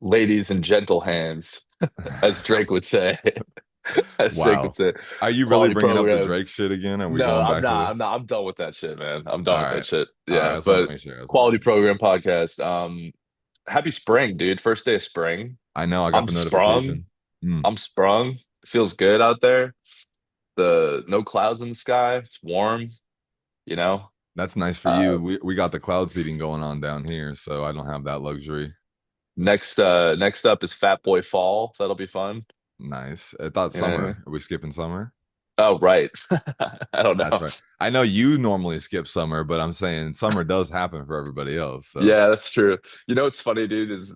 ladies and gentle hands, as Drake would say. As Drake would Wow. say. Are you really Quality bringing up the program. Drake shit again? Are we No, going I'm back to not. I'm this? not. I'm done with that shit, man. I'm All done with that right. shit. All right. I Yeah, just want to but make sure. I just want to quality make sure. program podcast. Happy spring, dude. First day of spring. I know I got I'm the sprung. notification. Mm, I'm sprung. Feels good out there. The no clouds in the sky. It's warm, you know. that's nice for Uh you. We got the cloud seeding going on down here, so I don't have that luxury. next up is Fat Boy Fall. That'll be fun. Nice. I thought You know what I summer. mean? Are we skipping summer? Oh, right. I don't That's know. right. I know you normally skip summer, but I'm saying summer does happen for everybody else. So Yeah, that's true. You know what's funny, dude, is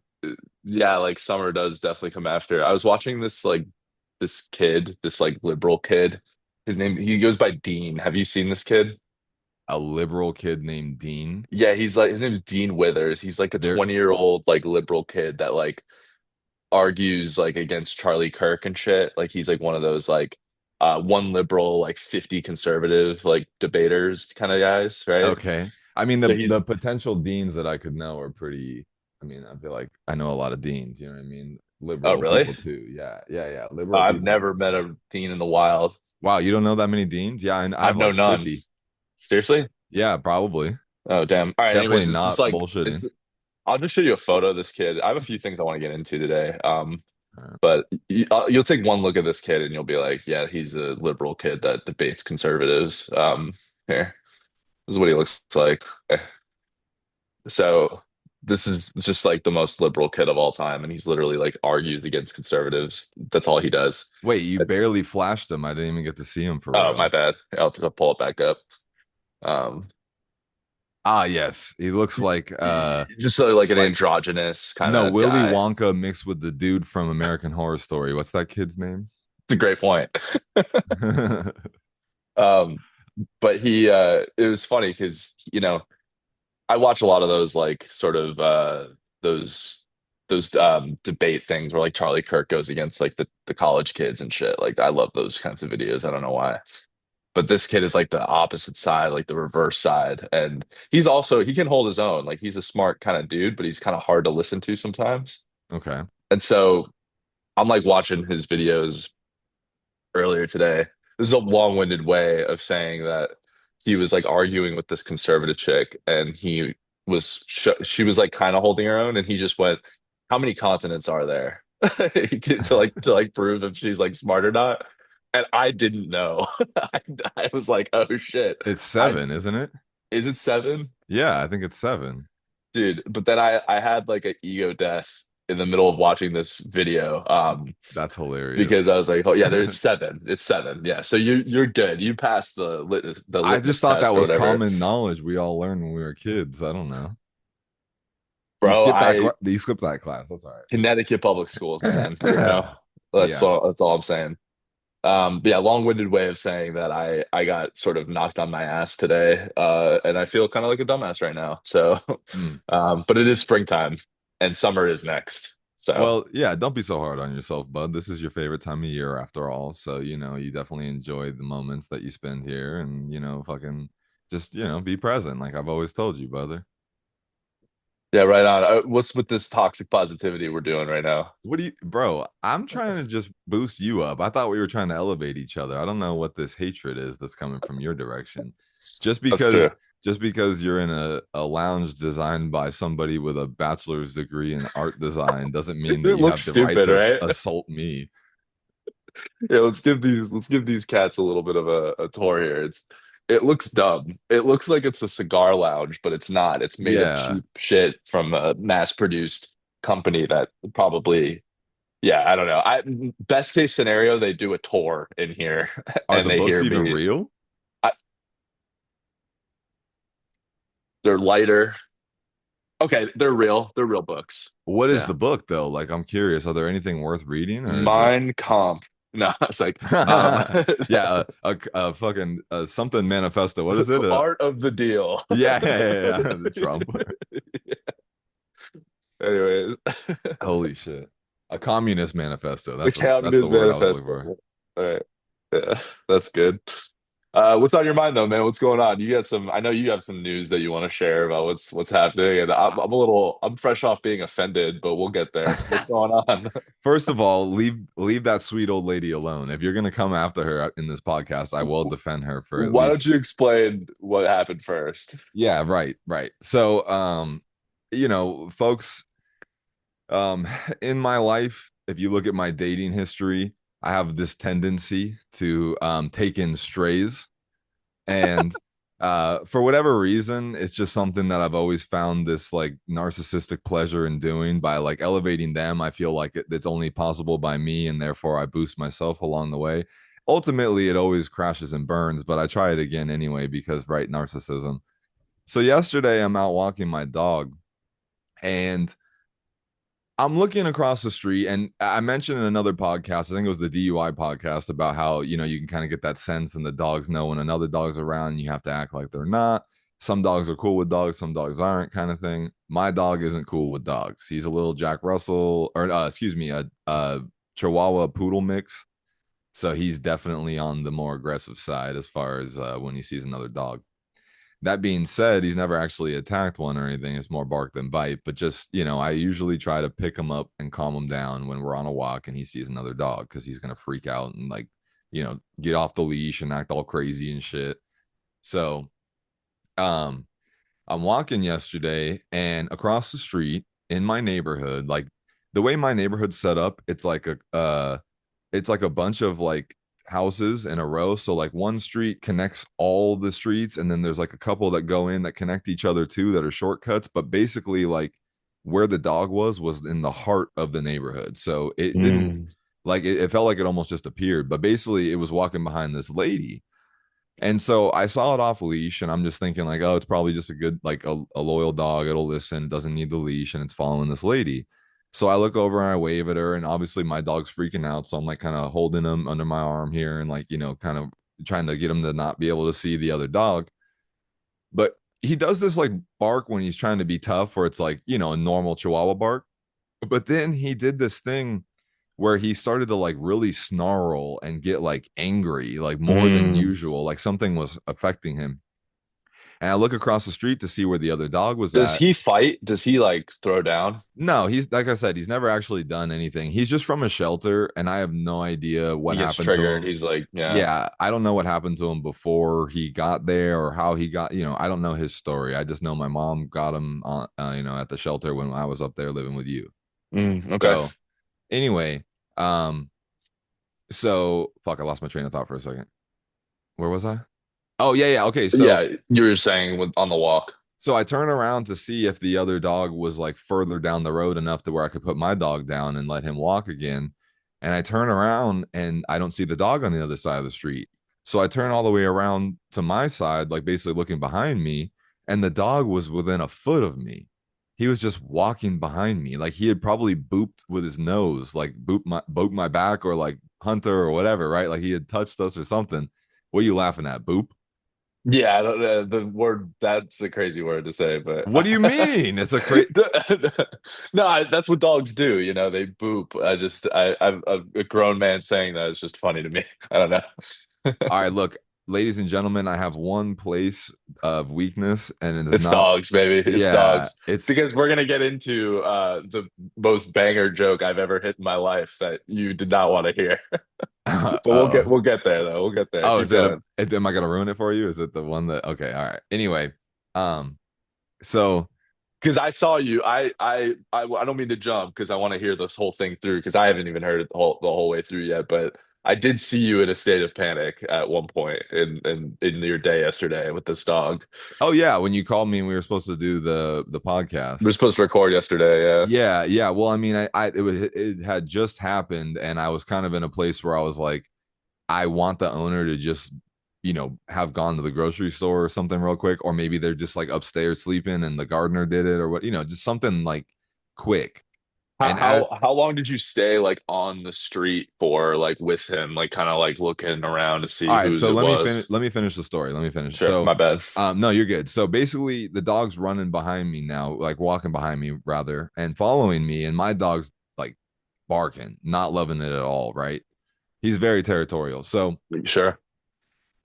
yeah, like summer does definitely come after. I was watching this kid, this like liberal kid. His name he goes by Dean. Have you seen this kid? a liberal kid named Dean. Yeah, he's like his name's Dean Withers. He's like a There 20-year-old like liberal kid that like argues like against Charlie Kirk and shit. Like he's like one of those like one liberal like 50 conservative like debaters kind of guys, right? Okay. I mean So the he's potential deans that I could know are pretty. I mean, I feel like I know a lot of deans, you know what I mean? oh Liberal really? people too. Yeah, yeah, yeah. Liberal I've people. never met a Dean in the wild. Wow, you don't know that many deans? Yeah, and I I've have known like none. 50. Seriously? Yeah, probably. Oh, damn. All right. Definitely Anyways, it's just not like bullshitting. it's. I'll just show you a photo of this kid. I have a few things I want to get into today. Uh, But you'll take one look at this kid and you'll be like, yeah, he's a liberal kid that debates conservatives. Here, this is what he looks like. So this is just like the most liberal kid of all time, and he's literally like argued against conservatives. That's all he does. Wait, you It's barely flashed him. I didn't even get to see him for oh, my real. bad. I'll pull it back up. Um, Ah, yes. He looks just so like an like androgynous kind no, of Willy guy. Wonka mixed with the dude from American Horror Story. What's that kid's name? It's a great point. Um, but it was funny because, I watch a lot of those like sort of those debate things where like Charlie Kirk goes against like the college kids and shit. Like I love those kinds of videos. I don't know why. But this kid is like the opposite side, like the reverse side. And he can hold his own. Like he's a smart kind of dude, but he's kind of hard to listen to sometimes. Okay. And so I'm like watching his videos earlier today. This is a long-winded way of saying that he was like arguing with this conservative chick, and she was like kind of holding her own, and he just went, "How many continents are there?" to like prove if she's like smart or not. And I didn't know. I was like, "Oh shit!" It's I seven, isn't it? Is it seven? Yeah, I think it's seven. Dude, but then I had like an ego death in the middle of watching this video. That's Because hilarious. I was like, oh yeah, it's seven. It's seven. Yeah. So you're good. You passed the I just litmus thought that test or was whatever. common knowledge we all learned when we were kids. I don't know. You Bro, skipped that. You skipped that class. That's all Connecticut public schools, man. right. Yeah. That's all I'm saying. But yeah, long-winded way of saying that I got sort of knocked on my ass today. And I feel kind of like a dumbass right now. So Mm. but it is springtime and summer is next. So Well, yeah, don't be so hard on yourself, bud. This is your favorite time of year after all. So, you definitely enjoy the moments that you spend here and, fucking just, be present, like I've always told you, brother. yeah, right on. What's with this toxic positivity we're doing right now? What do you, bro? I'm trying to just boost you up. I thought we were trying to elevate each other. I don't know what this hatred is that's coming from your direction. Just That's true. because, just because you're in a lounge designed by somebody with a bachelor's degree in art design doesn't mean that It you looks have the right stupid, to right? assault me. Yeah, let's give these cats a little bit of a tour here. It looks dumb. It looks like it's a cigar lounge, but it's not. It's made of Yeah. cheap shit from a mass-produced company that probably, yeah, I don't know. Best case scenario, they do a tour in here Are and the they books hear even me. real? I, they're lighter. Okay, they're real. They're real books. What is Yeah. the book though? Like I'm curious, are there anything worth reading or is it Mein Kampf. No, it's like yeah, a fucking something manifesto. What is it? art of the deal. Yeah, yeah, yeah, yeah. The Trump. Anyways, Holy shit. A communist manifesto. the That's the Communist word I was looking Manifesto. for. All right. Yeah, that's good. What's on your mind though, man? What's going on? You got some, I know you have some news that you want to share about what's happening, and I'm fresh off being offended, but we'll get there. What's going on? First of all, leave that sweet old lady alone. If you're gonna come after her in this podcast, I will defend her for at Why don't least. you explain what happened first? Yeah, right, right. So, folks, um, in my life, if you look at my dating history, I have this tendency to take in strays. And for whatever reason, it's just something that I've always found this like narcissistic pleasure in doing by like elevating them. I feel like it's only possible by me, and therefore I boost myself along the way. Ultimately, it always crashes and burns, but I try it again anyway because, right, narcissism. So yesterday, I'm out walking my dog, and I'm looking across the street, and I mentioned in another podcast, I think it was the DUI podcast, about how, you can kind of get that sense, and the dogs know when another dog's around, and you have to act like they're not. Some dogs are cool with dogs, some dogs aren't, kind of thing. My dog isn't cool with dogs. He's a little Jack Russell, or excuse me, a Chihuahua Poodle mix. So he's definitely on the more aggressive side as far as when he sees another dog. That being said, he's never actually attacked one or anything. It's more bark than bite. But just, I usually try to pick him up and calm him down when we're on a walk and he sees another dog because he's going to freak out and, like, get off the leash and act all crazy and shit. So, um, I'm walking yesterday, and across the street in my neighborhood, like the way my neighborhood's set up, it's like a bunch of like houses in a row. So like one street connects all the streets, and then there's like a couple that go in that connect each other too that are shortcuts. But basically, like where the dog was in the heart of the neighborhood. So it didn't Mm. like it felt like it almost just appeared. But basically, it was walking behind this lady. And so I saw it off leash, and I'm just thinking like, oh, it's probably just a good, like a loyal dog. It'll listen, it doesn't need the leash, and it's following this lady. So I look over and I wave at her, and obviously my dog's freaking out. So I'm like kind of holding him under my arm here, and like, kind of trying to get him to not be able to see the other dog. But he does this like bark when he's trying to be tough, where it's like, a normal Chihuahua bark. But then he did this thing where he started to like really snarl and get like angry, like more than Mm. usual, like something was affecting him. And I look across the street to see where the other dog was Does at. he fight? Does he like throw down? No, he's like I said, he's never actually done anything. He's just from a shelter, and I have no idea what He gets happened to triggered. him. He's like, yeah. Yeah, I don't know what happened to him before he got there or how he got, I don't know his story. I just know my mom got him on, at the shelter when I was up there living with you. Okay. So anyway, um, so fuck, I lost my train of thought for a second. Where was I? Oh yeah, yeah. Okay, so Yeah, you were saying on the walk. so I turn around to see if the other dog was like further down the road enough to where I could put my dog down and let him walk again. And I turn around and I don't see the dog on the other side of the street. So I turn all the way around to my side, like basically looking behind me, and the dog was within a foot of me. He was just walking behind me. Like he had probably booped with his nose, like booped my back, or like Hunter or whatever, right? Like he had touched us or something. What are you laughing at? Boop? Yeah, I don't, the word that's a crazy word to say, but What do you mean? It's a crazy. no, that's what dogs do. You know, they boop. I'm a grown man saying that is just funny to me. I don't know. All right, look, ladies and gentlemen, I have one place of weakness, and it is It's not. dogs, baby. It's Yeah, dogs. it's Because we're gonna get into the most banger joke I've ever hit in my life that you did not want to hear. But oh. we'll get there though. We'll get there. Oh, Keep is it going. am I gonna ruin it for you? Is it the one that okay, all right. Anyway, um, so Because I saw you. I don't mean to jump because I want to hear this whole thing through because I haven't even heard it the whole way through yet. But I did see you in a state of panic at one point in your day yesterday with this dog. oh yeah, when you called me and we were supposed to do the We were podcast. supposed to record yesterday. Yeah. Yeah, yeah. Well, I mean, it had just happened, and I was kind of in a place where I was like, I want the owner to just, have gone to the grocery store or something real quick, or maybe they're just like upstairs sleeping and the gardener did it, or what, just something like quick. How And as how how long did you stay like on the street for like with him, like kind of like looking around to all see right, whose so it let me finish. was? Let me finish the story. Let me finish. Sure, So, my bad. no, you're good. So basically, the dog's running behind me now, like walking behind me rather, and following me, and my dog's like barking, not loving it at all. Right? He's very territorial. So Sure.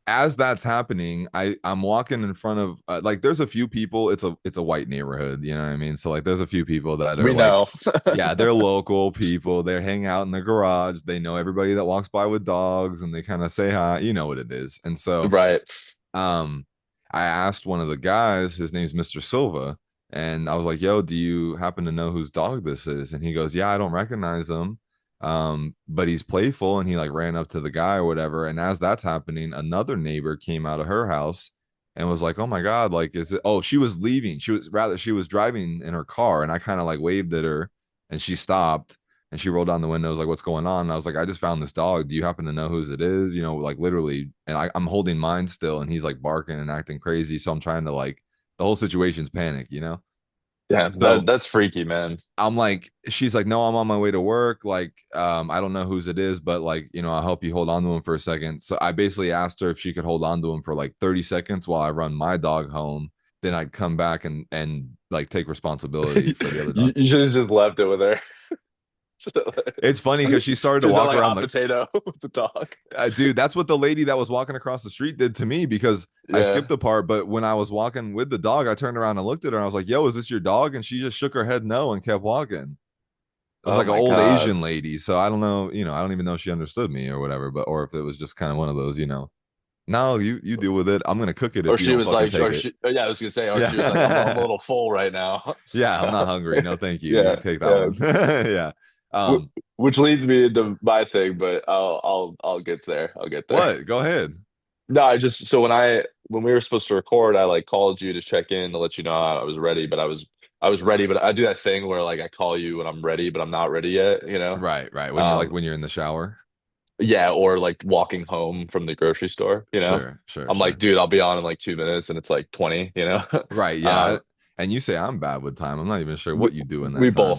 as that's happening, I'm walking in front of like there's a few people. It's a white neighborhood, you know what I mean? So like there's a few people that are We like, know. yeah, they're local people. They hang out in the garage. They know everybody that walks by with dogs, and they kind of say hi. You know what it is. And so Right. um, I asked one of the guys, his name's Mr. Silva, and I was like, "Yo, do you happen to know whose dog this is?" And he goes, "Yeah, I don't recognize him, but he's playful." And he like ran up to the guy or whatever. And as that's happening, another neighbor came out of her house and was like, "Oh my God, like, is it?" Oh, she was leaving. She was driving in her car, and I kind of like waved at her, and she stopped. And she rolled down the window, was like, "What's going on?" And I was like, "I just found this dog. Do you happen to know whose it is?" You know, like literally. And I'm holding mine still, and he's like barking and acting crazy. So I'm trying to like the whole situation's panic, you know? Damn, So that's freaky, man. I'm like, she's like, "No, I'm on my way to work. Like, I don't know whose it is, but like, I'll help you hold on to him for a second." So I basically asked her if she could hold on to him for like 30 seconds while I run my dog home. Then I'd come back and like take responsibility for the other dog. You should have just left it with her. It's funny because she started to She's not walk like around hot the potato with the dog. dude, that's what the lady that was walking across the street did to me because I Yeah. skipped a part. But when I was walking with the dog, I turned around and looked at her. And I was like, "Yo, is this your dog?" And she just shook her head no and kept walking. It was Oh like an my old God. Asian lady. So I don't know, I don't even know if she understood me or whatever, but or if it was just kind of one of those, no, you deal with it. I'm gonna cook it Or if you she don't was fucking like, take or it. she, yeah, I was gonna say, or she was like, I'm a Yeah. little full right now. Yeah, I'm not So, hungry. No, thank you. You yeah, take that yeah. one. Yeah. Wh- Um, Which leads me into my thing, but I'll get there. I'll get there. what? Go ahead. No, I just so when we were supposed to record, I like called you to check in to let you know I was ready, but I was ready, but I do that thing where like I call you when I'm ready, but I'm not ready yet, you know? Right, right. When you're like Um, when you're in the shower. yeah, or like walking home from the grocery store, you know? Sure, sure, I'm like, sure. dude, I'll be on in like 2 minutes and it's like 20, you know? Right, yeah. Um, And you say I'm bad with time. I'm not even sure we, what you do in we that time.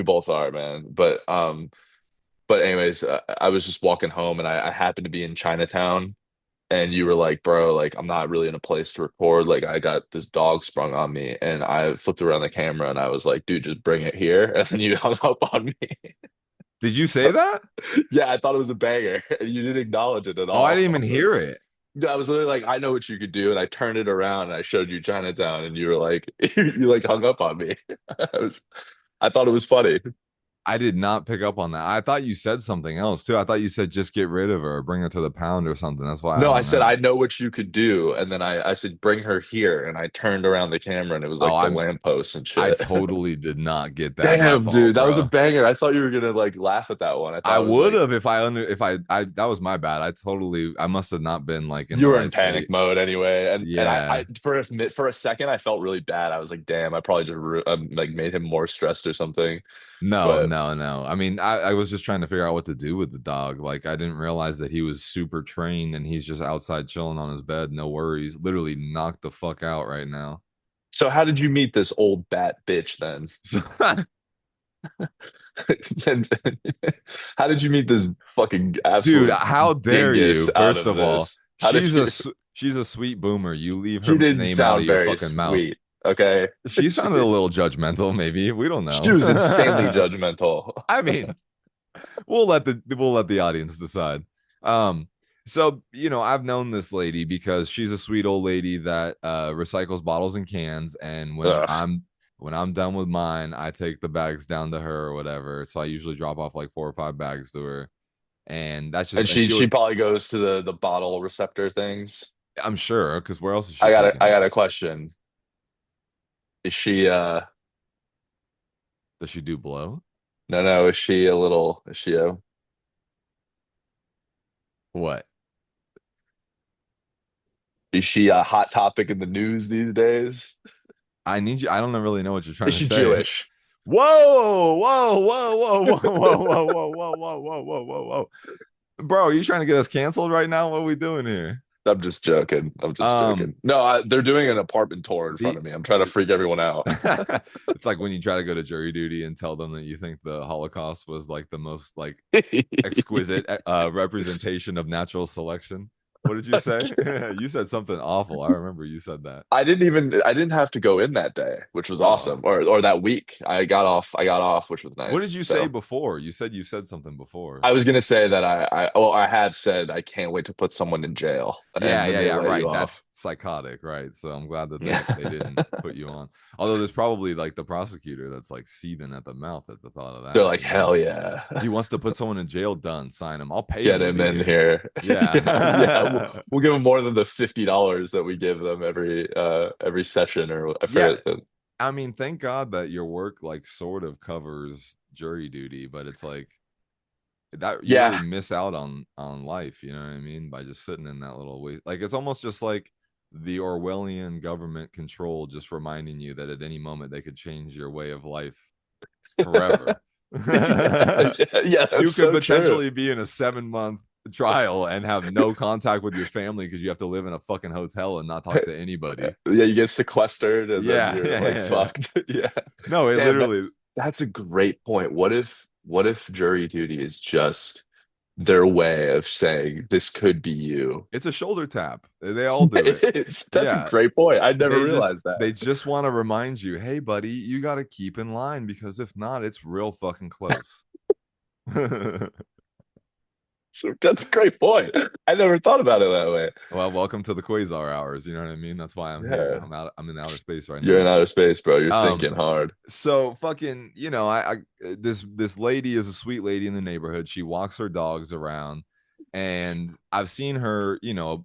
both are, man. But anyways, I was just walking home and I happened to be in Chinatown and you were like, bro, like I'm not really in a place to record. Like I got this dog sprung on me, and I flipped around the camera and I was like, dude, just bring it here. And then you hung up on me. Did you say that? Yeah, I thought it was a banger. And you didn't acknowledge it at Oh, I all. didn't even hear it. I was literally like, I know what you could do, and I turned it around and I showed you Chinatown, and you were like, you like hung up on me. I was, I thought it was funny. I did not pick up on that. I thought you said something else too. I thought you said just get rid of her or bring her to the pound or something. That's why I No, I hung said up. I know what you could do, and then I said bring her here, and I turned around the camera, and it was Oh, like the lampposts and I shit. totally did not get that. My Damn, fault, dude, that was a bro. banger. I thought you were gonna like laugh at that one. I I thought it was would like have if I that was my bad. I must have not been like in you the were in right panic state. mode anyway, and Yeah. I for a second I felt really bad. I was like, damn, I probably just like made him more stressed or something. No, But no, no. I mean, I was just trying to figure out what to do with the dog. Like, I didn't realize that he was super trained and he's just outside chilling on his bed. No worries. Literally knocked the fuck out right now. so how did you meet this old bat bitch then? So, And how did you meet this fucking dude, absolute how dare dingus you? out First of of all, this? How did you? she's a sweet boomer. You leave She her didn't name out of sound your very fucking mouth. sweet. Okay. She She, sounded a little judgmental, maybe. We don't she know. was insanely judgmental. I mean, we'll let the audience decide. Um, so I've known this lady because she's a sweet old lady that recycles bottles and cans, and Ugh. when I'm done with mine, I take the bags down to her or whatever. So I usually drop off like 4 or 5 bags to her, and that's just And and she she she would. probably goes to the bottle receptor things. I'm sure because where else is I she got a taking I it? got a question. Is she Does she do blow? no, What? is she a hot topic in the news these days? I need you. I don't really know what you're trying Is to she say. Jewish? Whoa, whoa, whoa, whoa, whoa, whoa, whoa, whoa, whoa, whoa, whoa, whoa, whoa, whoa. Bro, are you trying to get us canceled right now? What are we doing here? I'm just joking. I'm just Um, joking. No, they're doing an apartment tour in front the of me. I'm trying to freak everyone out. it's like when you try to go to jury duty and tell them that you think the Holocaust was like the most like exquisite representation of natural selection. What did you say? You said something awful. I remember you said that. I didn't have to go in that day, which was Oh, awesome. Or that week. I got off, which was what did nice. you say So before? You said something before. I was gonna say that well, I have said I can't wait to put someone in jail, Yeah, and then yeah, they yeah, let you right. off. That's psychotic, right? So I'm glad that Yeah. they didn't put you on. Although there's probably like the prosecutor that's like seething at the mouth at the thought of They're that, like, you know. hell yeah. He wants to put someone in jail, done, sign him. I'll pay Get him to him be in here. here. Yeah, yeah. Yeah. We'll give him more than the $50 that we give them every session, or I Yeah. forget the I mean, thank God that your work like sort of covers jury duty, but it's like that you really yeah. miss out on life, you know what I mean, by just sitting in that little way. Like it's almost just like the Orwellian government control just reminding you that at any moment they could change your way of life forever. Yeah, yeah, yeah, You that's could so true. potentially be in a 7 month trial and have no contact with your family because you have to live in a fucking hotel and not talk to anybody. Yeah, you get sequestered and then Yeah, you're yeah, like yeah, yeah. fucked. Yeah. No, it Damn, literally that's a great point. What if jury duty is just their way of saying this could be you? it's a shoulder tap. They all do it. It is. That's a Yeah. great point. I never realized They that. just want to remind you, hey buddy, you got to keep in line because if not, it's real fucking close. So that's a great point. I never thought about it that way. Well, welcome to the Quasar hours. You know what I mean? That's why I'm here. Yeah. I'm in outer space right You're in now. outer space, bro. You're Um, thinking hard. so fucking, this lady is a sweet lady in the neighborhood. She walks her dogs around, and I've seen her,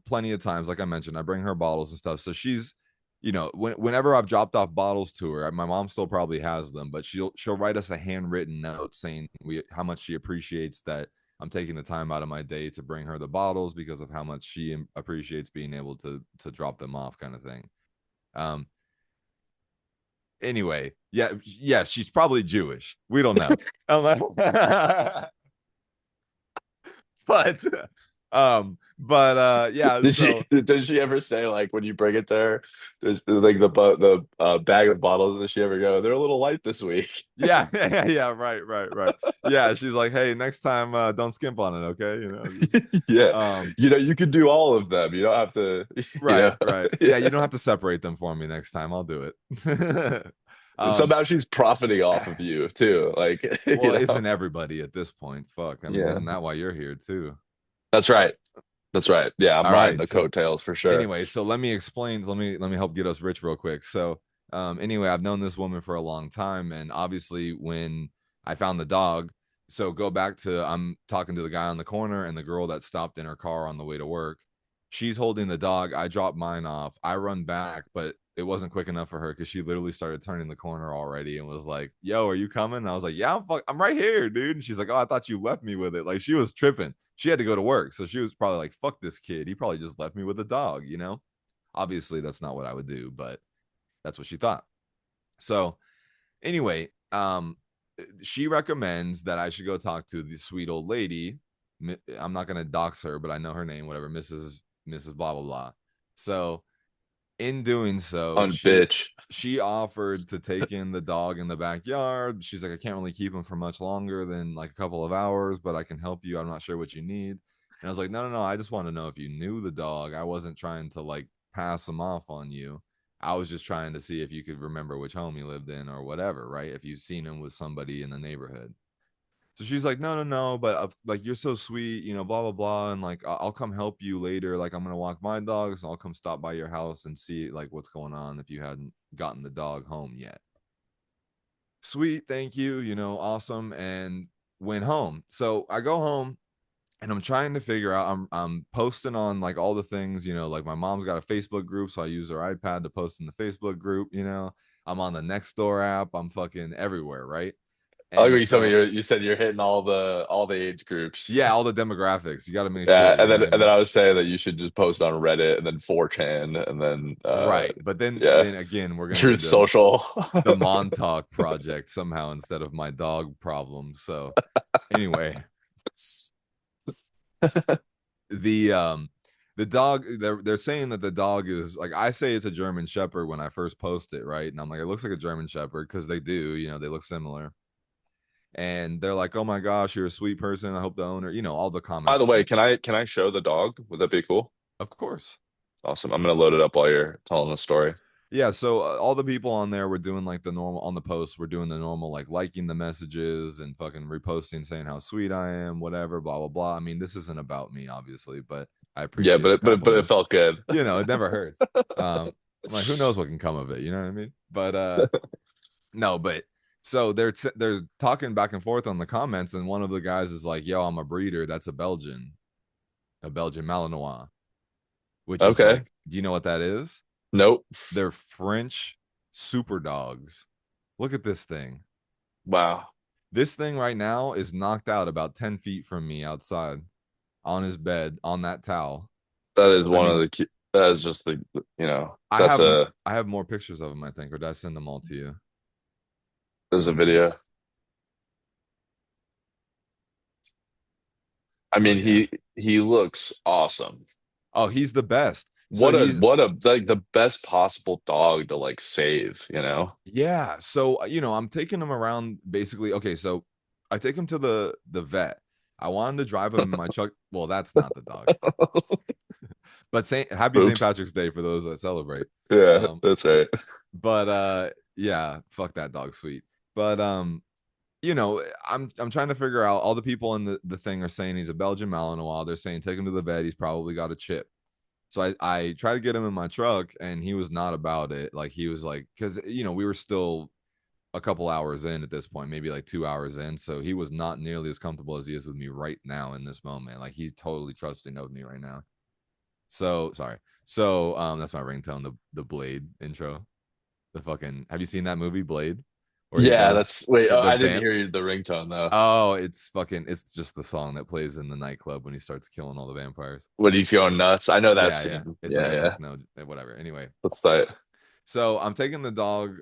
plenty of times. Like I mentioned, I bring her bottles and stuff. So she's, whenever I've dropped off bottles to her, my mom still probably has them, but she'll write us a handwritten note saying how much she appreciates that I'm taking the time out of my day to bring her the bottles because of how much she appreciates being able to drop them off, kind of thing. Um, anyway, yeah, yes, she's probably Jewish. We don't know. but yeah, so Did she ever say like when you bring it to her, like the bag of bottles, does she ever go, they're a little light this week? yeah, yeah, yeah, right, right, right. Yeah, she's like, hey, next time don't skimp on it, okay? Just Yeah. um You could do all of them. You don't have to, you right, know. right. Yeah, you don't have to separate them for me next time. I'll do it. Yeah. um Somehow she's profiting off of you too. Like, well, isn't everybody at this point? Fuck. I mean, Yeah. isn't that why you're here too? That's right. That's right. Yeah, I'm All riding right. the So coattails for sure. anyway, so let me explain. Let me help get us rich real quick. So, anyway, I've known this woman for a long time, and obviously, when I found the dog, so go back to I'm talking to the guy on the corner and the girl that stopped in her car on the way to work. She's holding the dog. I drop mine off. I run back, but it wasn't quick enough for her because she literally started turning the corner already and was like, "Yo, are you coming?" And I was like, "Yeah, I'm right here, dude." And she's like, "Oh, I thought you left me with it." Like she was tripping. She had to go to work, so she was probably like, "Fuck this kid. He probably just left me with a dog," you know. Obviously, that's not what I would do, but that's what she thought. So anyway, she recommends that I should go talk to the sweet old lady. I'm not gonna dox her, but I know her name, whatever, Mrs. Blah blah blah. So in doing so, On bitch. she offered to take in the dog in the backyard. She's like, I can't really keep him for much longer than like a couple of hours, but I can help you. I'm not sure what you need. And I was like, no, no, no. I just want to know if you knew the dog. I wasn't trying to like pass him off on you. I was just trying to see if you could remember which home he lived in or whatever, right? If you've seen him with somebody in the neighborhood. So she's like, no, no, no, but like you're so sweet, blah blah blah, and like I'll come help you later. Like I'm gonna walk my dogs, and I'll come stop by your house and see like what's going on if you hadn't gotten the dog home yet. Sweet, thank you, awesome, and went home. So I go home and I'm trying to figure out. I'm posting on like all the things, like my mom's got a Facebook group, so I use her iPad to post in the Facebook group. I'm on the Nextdoor app. I'm fucking everywhere, right? I like And what you told me. so You said you're hitting all the age groups. yeah, all the demographics. You got to make Yeah, sure, you know what I and then mean? I was saying that you should just post on Reddit and then 4chan and then Right. But then yeah, then again, we're gonna Truth need Social. the Montauk project somehow instead of my dog problem. So anyway, the dog they're saying that the dog is like I say it's a German Shepherd when I first post it, right? And I'm like, it looks like a German Shepherd because they do, they look similar. And they're like, oh my gosh, you're a sweet person. I hope the owner, all the By the comments. way, can I show the dog? Would that be cool? Of course. Awesome. I'm gonna load it up while you're telling the story. Yeah, so all the people on there were doing like the normal on the posts, we're doing the normal like liking the messages and fucking reposting saying how sweet I am, whatever, blah blah blah. I mean, this isn't about me, obviously, but I Yeah, appreciate the but it compliments. felt good. You know, it never hurts. I'm like, who knows what can come of it, you know what I mean? But no, but so they're talking back and forth on the comments, and one of the guys is like, "Yo, I'm a breeder. That's a Belgian Malinois," which is Okay. like, do you know what that is? Nope. They're French super dogs. Look at this thing. Wow. This thing right now is knocked out about 10 feet from me outside on his bed on that towel. That is I one of mean, the key, that is just the, I that's have a, I have more pictures of him, I think, or did I send them all to you? there's Let a me see. video. I Oh mean, yeah. he looks awesome. Oh, he's the best. So he's What a like the best possible dog to like save, you know? yeah. So I'm taking him around basically. Okay, so I take him to the vet. I want him to drive him in my truck. Well, that's not the dog. But happy St. Oops. Patrick's Day for those that celebrate. Yeah, Um, that's right. but yeah, fuck that dog sweet. But I'm trying to figure out all the people in the thing are saying he's a Belgian Malinois. They're saying take him to the vet. He's probably got a chip. So I try to get him in my truck and he was not about it. Like he was like, because we were still a couple hours in at this point, maybe like 2 hours in. So he was not nearly as comfortable as he is with me right now in this moment. Like he's totally trusting of me right now. So sorry. So that's my ringtone, the Blade intro. The fucking have you seen that movie Blade? Where he Yeah, goes that's wait, oh, the I didn't vamp. hear the ringtone though. Oh, it's just the song that plays in the nightclub when he starts killing all the vampires. When he's going nuts. I know that Yeah, yeah. scene. It's like Yeah, a yeah. techno, whatever. Anyway, That's tight. so I'm taking the dog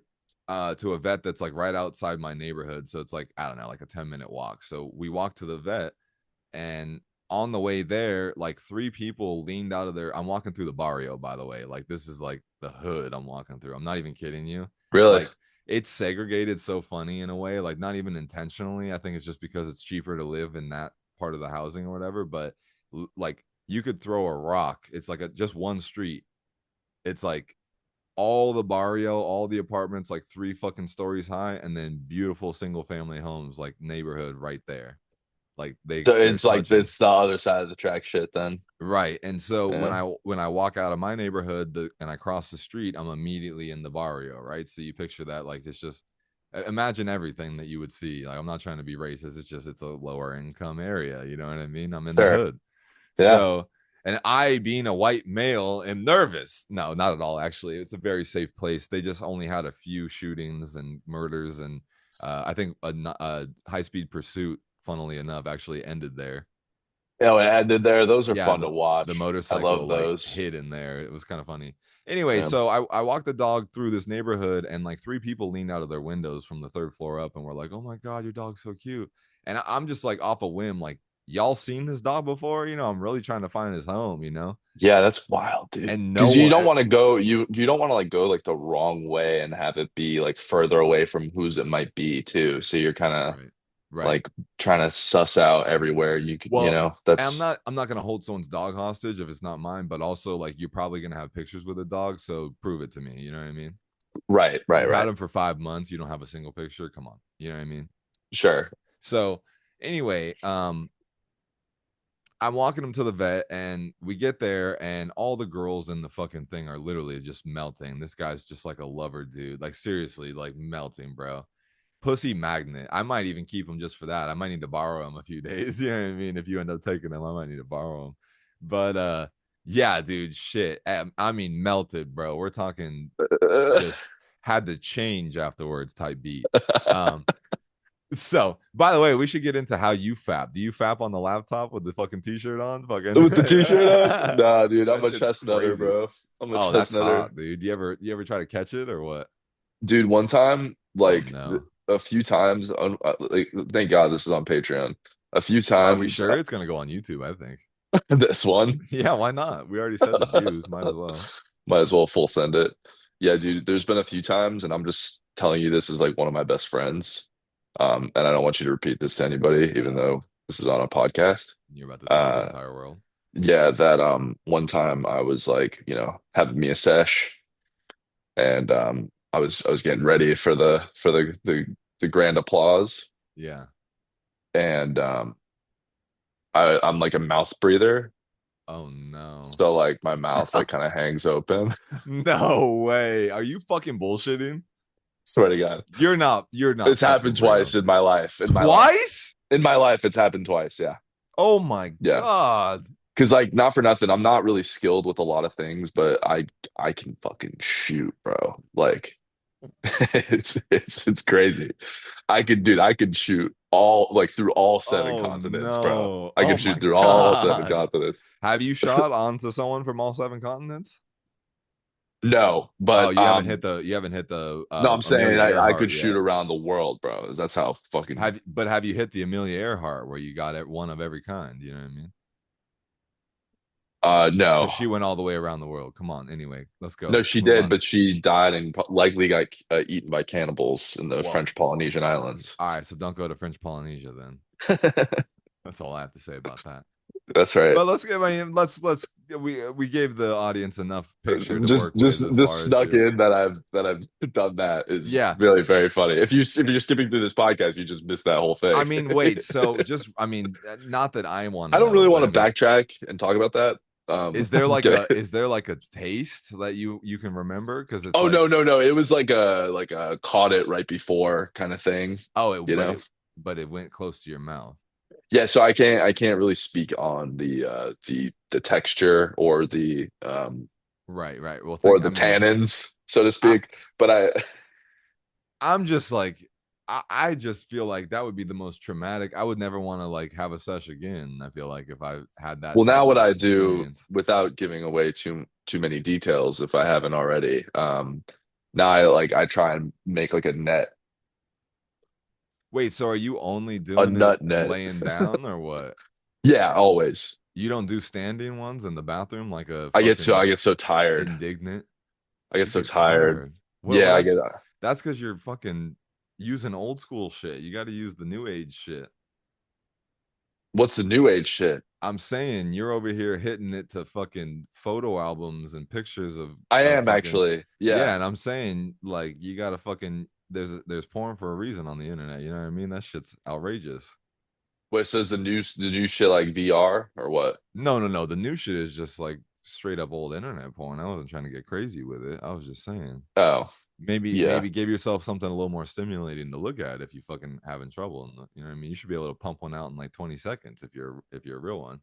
to a vet that's like right outside my neighborhood. So it's like, I don't know, like a 10-minute walk. So we walk to the vet, and on the way there, like three people leaned out of their. I'm walking through the barrio, by the way. Like this is like the hood I'm walking through. I'm not even kidding you. Really? Like it's segregated so funny in a way, like not even intentionally. I think it's just because it's cheaper to live in that part of the housing or whatever. But like you could throw a rock. It's like just one street. It's like all the barrio, all the apartments, like three fucking stories high, and then beautiful single family homes, like neighborhood right there. Like So they're it's like touching. it's the other side of the track shit then. Right. And so when Yeah. I walk out of my neighborhood and I cross the street, I'm immediately in the barrio, right? So you picture that like it's just imagine everything that you would see. Like I'm not trying to be racist, it's a lower income area, you know what I mean? I'm in the Sure. hood. Yeah. So and I being a white male am nervous. No, not at all actually. It's a very safe place. They just only had a few shootings and murders and I think a high speed pursuit funnily enough actually ended there. Oh, and ended there. Those are Yeah, fun to the watch. I motorcycle love like those. hid in there. It was kind of funny. Anyway, Yeah. so I walked the dog through this neighborhood and like three people leaned out of their windows from the third floor up and were like, "Oh my god, your dog's so cute." And I'm just like off a whim, like, "Y'all seen this dog before?" I'm really trying to find his home. Yeah, that's wild, dude. And no Because you one, don't want to go you don't want to like go like the wrong way and have it be like further away from whose it might be too. So you're kind of right, right. like trying to suss out everywhere you could, Well, that's I'm not gonna hold someone's dog hostage if it's not mine, but also like you're probably gonna have pictures with a dog, so prove it to me. You know what I mean? right, right, You've had right. him for 5 months, you don't have a single picture. Come on, you know what I mean? Sure. So anyway, I'm walking him to the vet, and we get there, and all the girls in the fucking thing are literally just melting. This guy's just like a lover, dude. Like seriously, like melting, bro. Pussy magnet. I might even keep him just for that. I might need to borrow him a few days. You know what I mean? If you end up taking him, I might need to borrow him. But yeah, dude, shit. I mean, melted, bro. We're talking just had to change afterwards type beat. Um, so, by the way, we should get into how you fap. Do you fap on the laptop with the fucking t-shirt on? Fucking With the t-shirt on? that Nah, dude, I'm a shit's chestnutter, crazy. bro. I'm a Oh, that's chestnutter. hot, dude. You ever try to catch it or what? Dude, one time, Oh like no. a few times, like, thank God this is on Patreon. A few Are we times, sure it's gonna go on YouTube? I think. this one, Yeah, why not? We already said the views. Might as well. might as well full send it. Yeah, dude, there's been a few times, and I'm just telling you this is like one of my best friends. And I don't want you to repeat this to anybody, even though this is on a podcast. You're about to tell the Uh, entire world. Yeah, that one time I was like, having me a sesh, and I was getting ready for the grand applause, Yeah. and I'm like a mouth breather, Oh no. so like my mouth like kind of hangs open. No way. Are you fucking bullshitting? Swear to God. You're not It's fucking happened twice real. in my life. In my life. Twice? In my life, it's happened twice. Yeah. Oh my Yeah. God. Because like not for nothing, I'm not really skilled with a lot of things, but I can fucking shoot, bro. Like it's crazy. I could shoot all like through all seven Oh continents, bro. no. I Oh could my shoot through all seven God. continents. Have you shot onto someone from all seven continents? No, Oh, but you haven't hit the no, I'm saying Amelia I Earhart could shoot yet. around the world, bro. That's how fucking Have you hit the Amelia Earhart where you got one of every kind? You know what I mean? no. Because she went all the way around the world. Come on. Anyway, let's No, go. she Move did, on. but she died and likely got eaten by cannibals in the Well, French Polynesian Islands. all right. So don't go to French Polynesia then. That's all I have to say about that. That's right. But let's get my let's we gave the audience enough picture to Just work with just as just far as snuck your in that I've done that is yeah. really very funny. If you're skipping through this podcast, you just missed that whole I thing. mean, wait. So just I mean, not that I want I to don't know, really but want I to mean, backtrack and talk about that. Okay. is there like a taste that you can remember? Because it's Oh like no, no, no. It was like a caught it right before kind of thing, oh, you know? but it went close to your mouth. Yeah, so I can't really speak on the texture Right, right. Well, or think I the mean, tannins, so to I speak. But I I'm just like I just feel like that would be the most traumatic. I would never want to like have a sesh again. I feel like if I had that well type now what of I do experience. without giving away too many details if I haven't already, now I try and make like Wait, so are you only a doing it nut net. laying down or what? Yeah, always. You don't do standing ones in the bathroom like a I get so I fucking get so tired. indignant. I get You so get tired. tired. Well, Yeah, I get that's because you're fucking using old school shit. You got to use the new age shit. what's the new age shit? I'm saying you're over here hitting it to fucking photo albums and pictures I of am fucking actually. yeah, Yeah. and I'm saying like you gotta fucking there's porn for a reson on the internet. You know what I mean? That shit's outrageous. Wait, so is the new shit like VR or what? No, no, no. The new shit is just like straight up old internet porn. I wasn't trying to get crazy with it. I was just saying Oh, yeah. maybe give yourself something a little more stimulating to look at if you fucking having trouble. And you know what I mean? You should be able to pump one out in like 20 seconds if you're a real one.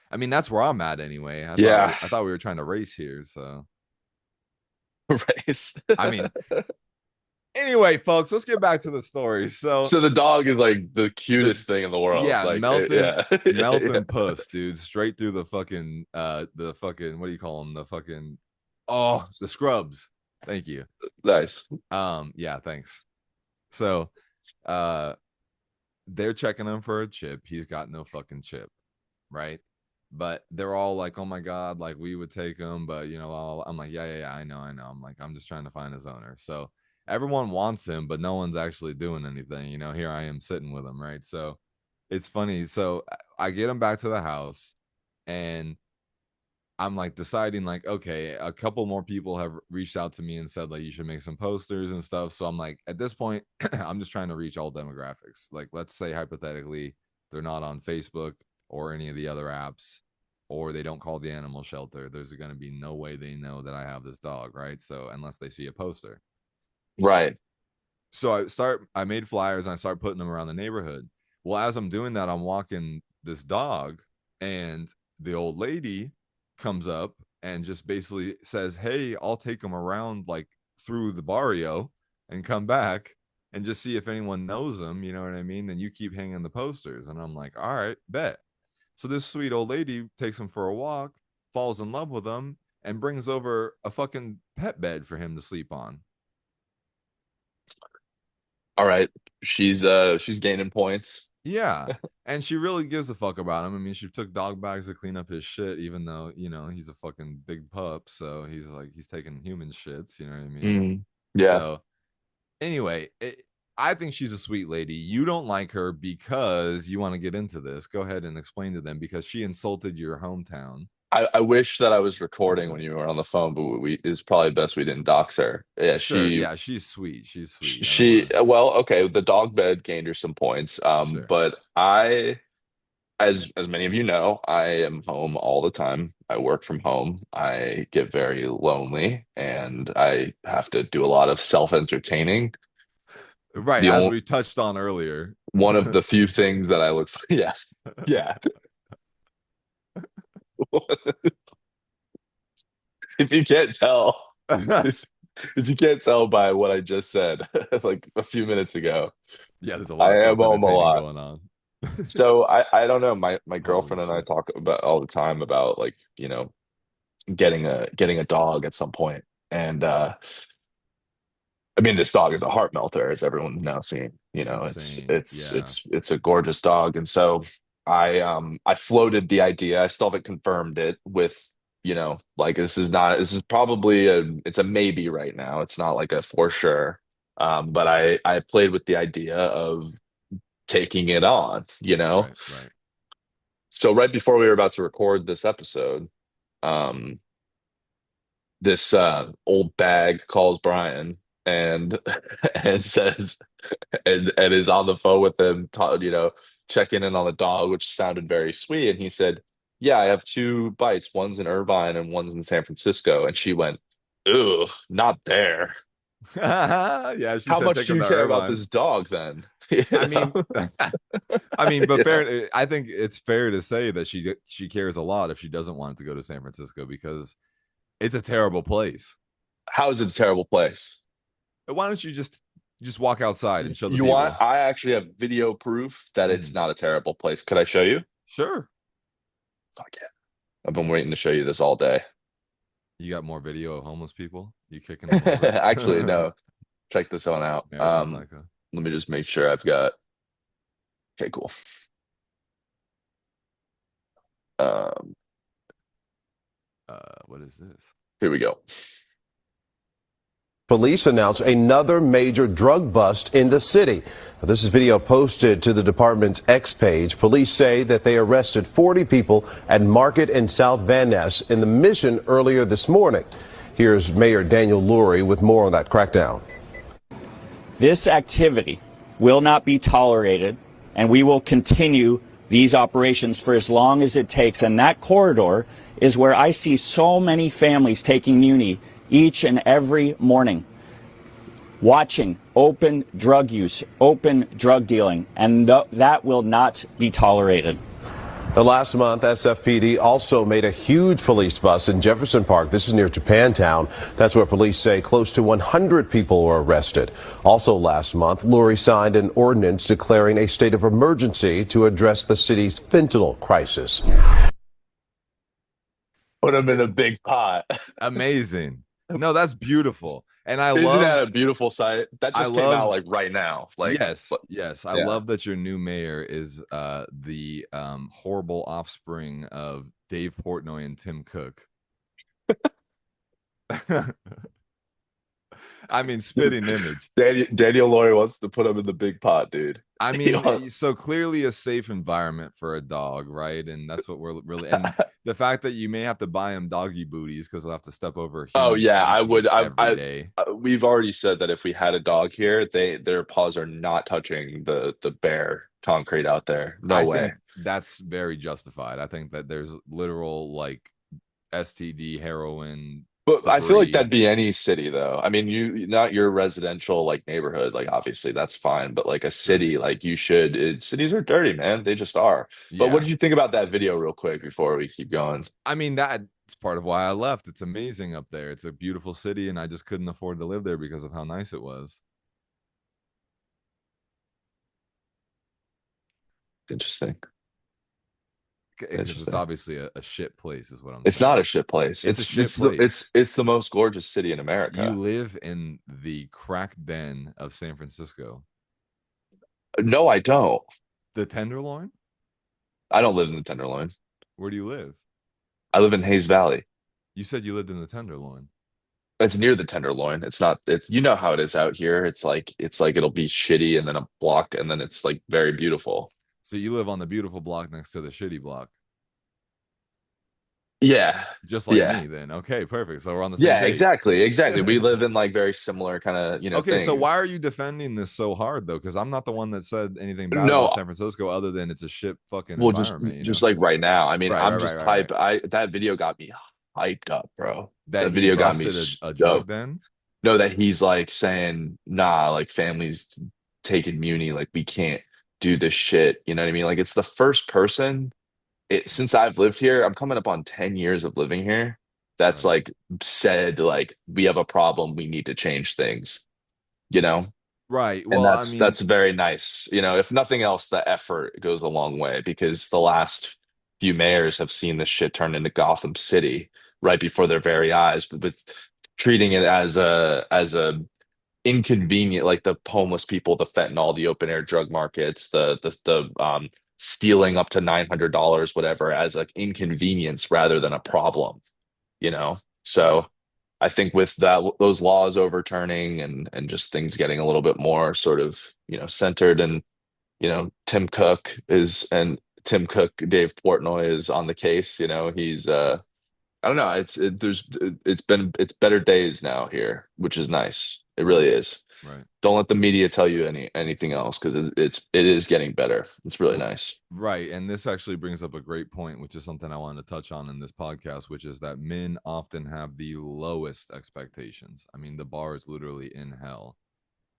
I mean, that's where I'm at anyway. Yeah. I thought we were trying to race here. So, Race. I mean, anyway, folks, let's get back to the story. So, So the dog is like the the cutest thing in the world. yeah, Like, melting yeah. Yeah. melting puss, dude, straight through the fucking what do you call them? The fucking oh, the scrubs. Thank you. Nice. Yeah, thanks. So, uh they're checking him for a chip. He's got no fucking chip, right? But they're all like, "Oh my god, like we would take him," but I'm like, "Yeah, yeah, yeah, I know, I know." I'm like, "I'm just trying to find his owner." So everyone wants him, but no one's actually doing anything. Here I am sitting with him, right? So it's funny. So I get him back to the house, and I'm like deciding like, okay, a couple more people have reached out to me and said like you should make some posters and stuff. So I'm like, at this point, I'm just trying to reach all demographics. Like, let's say hypothetically, they're not on Facebook or any of the other apps, or they don't call the animal shelter. There's going to be no way they know that I have this dog, right? So unless they see a poster. Right. So I made flyers and I start putting them around the neighborhood. Well, as I'm doing that, I'm walking this dog, and the old lady comes up and just basically says, "Hey, I'll take him around like through the barrio and come back and just see if anyone knows him." You know what I mean? And you keep hanging the posters. And I'm like, "All right, bet." So this sweet old lady takes him for a walk, falls in love with him, and brings over a fucking pet bed for him to sleep on. All right. She's gaining points. Yeah. And she really gives a fuck about him. I mean, she took dog bags to clean up his shit, even though, he's a fucking big pup. So he's like, he's taking human shits. You know what I mean? Mm. Yeah. So anyway, I think she's a sweet lady. You don't like her because you want to get into this. Go ahead and explain to them because she insulted your hometown. I wish that I was recording when you were on the phone, but it's probably best we didn't dox her. Yeah, Sure. Yeah, she's sweet. She's sweet. I don't she want well, okay, the dog bed gained her some points. to. Sure. But as many of you know, I am home all the time. I work from home. I get very lonely and I have to do a lot of self-entertaining. Right. The As only we touched on earlier. one of the few things that I look for, yeah, yeah. If you can't tell, Yeah, if if you can't tell by what I just said, like a few minutes ago, there's a lot I of am home a self-entertaining lot. going on. So I don't know. My Holy girlfriend and I shit. talk about all the time about like, getting a dog at some point. And I mean this dog is a heart melter, as everyone's now seeing. It's Insane. it's Yeah. it's it's a gorgeous dog. And so I floated the idea. I still haven't confirmed it with, like this is probably it's a maybe right now. It's not like a for sure. But I played with the idea of taking it on. Right. Right. So right before we were about to record this episode, um, this old bag calls Bryan and and says and is on the phone with him, checking in on the dog, which sounded very sweet. And he said, "Yeah, I have two bites. One's in Irvine and one's in San Francisco." And she went, "Ugh, not there. Yeah, she How said much take do him you to care about Irvine. this dog then?" You I mean, know? but Yeah. fair. I think it's fair to say that she cares a lot if she doesn't want it to go to San Francisco because it's a terrible place. How is it a terrible place? Why don't you just walk outside and show the You want? people? I actually have video proof that it's Mhm. not a terrible place. Could I show you? Sure. Fuck yeah. I've been waiting to show you this all day. You got more video of homeless people? You kicking them over? Actually, no. Check this one out. American Psycho. Let me just make sure I've got. Okay, cool. Um, What is this? Here we go. Police announced another major drug bust in the city. Now, this is video posted to the department's X page. Police say that they arrested 40 people at Market in South Van Ness in the Mission earlier this morning. Here's Mayor Daniel Lurie with more on that crackdown. This activity will not be tolerated, and we will continue these operations for as long as it takes. And that corridor is where I see so many families taking Muni each and every morning, watching open drug use, open drug dealing, and that will not be tolerated. The last month, SFPD also made a huge police bust in Jefferson Park. This is near Japantown. That's where police say close to 100 people were arrested. Also last month, Lurie signed an ordinance declaring a state of emergency to address the city's fentanyl crisis. Put them in a big pot. Amazing. No, that's beautiful. And Isn't that a beautiful sight? That I just came out love like right now. Like, yes, yes. I yeah. love that your new mayor is the horrible offspring of Dave Portnoy and Tim Cook. I mean, spitting image. Daniel Laurie wants to put him in the big pot, dude. I mean, so clearly a safe environment for a dog, right? And that's what we're really, and the fact that you may have to buy him doggy booties because they'll have to step over Oh human yeah, I would. feces every day. We've already said that if we had a dog here, their paws are not touching the bare concrete out there. No I way. think that's very justified. I think that there's literal like STD, heroin, But I feel like debris. that'd be any city though. I mean, not your residential like neighborhood, like obviously that's fine, but like a Sure. city, like cities are dirty, man. They just are. But what Yeah. did you think about that video real quick before we keep going? I mean, that's part of why I left. It's amazing up there. It's a beautiful city, and I just couldn't afford to live there because of how nice it was. Interesting. Because it's Interesting. obviously a shit place, is what I'm It's saying. not a shit place. It's a It's shit it's the place. it's the most gorgeous city in You America. live in the crack den of San Francisco. No, I don't. The Tenderloin? I don't live in the Tenderloin. Where do you live? I live in Hayes Valley. You said you lived in the Tenderloin. It's near the Tenderloin. It's not. It's you know how it is out here. It's like it'll be shitty and then a block and then it's like very beautiful. So you live on the beautiful block next to the shitty block, Yeah, just like yeah, me. Then okay, perfect. So we're on the same yeah. page. Exactly, exactly. We live in like very similar kind of Okay, so why things. are you defending this so hard though? Because I'm not the one that said anything bad about No, San Francisco other than it's a shit fucking well, just environment, you know? just like right now. I mean, Right, right, I'm right, just right, right. hype. I that video got me hyped up, bro. That That he video got me busted a drug stoked. den. Know that he's like saying, nah, like families taking muni, like we can't do this shit. You know what I mean? Like it's the first person since I've lived here, I'm coming up on 10 years of living here, that's Right. like said like we have a problem, we need to change things, you know? Right. And Well, I that's mean, very nice. If nothing else, the effort goes a long way because the last few mayors have seen this shit turn into Gotham City right before their very eyes, but with treating it as a inconvenient, like the homeless people, the fentanyl, the open air drug markets, the stealing up to $900, whatever, as like inconvenience rather than a problem, you know? So I think with those laws overturning and just things getting a little bit more sort of, centered and, Tim Cook, Dave Portnoy is on the case, he's I don't know. It's better days now here, which is nice. It really right, is. right. Don't let the media tell you anything else because it is getting better. It's really R- nice. Right. And this actually brings up a great point, which is something I wanted to touch on in this podcast, which is that men often have the lowest expectations. I mean, the bar is literally in hell.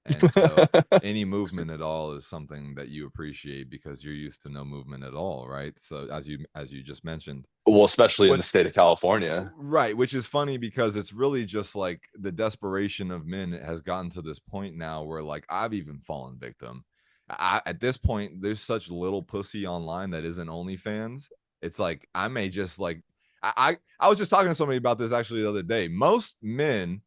And so any movement at all is something that you appreciate because you're used to no movement at all, right? So as you just mentioned, Well, especially in the what state of California. right, which is funny because it's really just like the desperation of men has gotten to this point now where like I've even fallen victim. At this point, there's such little pussy online that isn't OnlyFans. It's like I may just like I was just talking to somebody about this actually the other day. Most men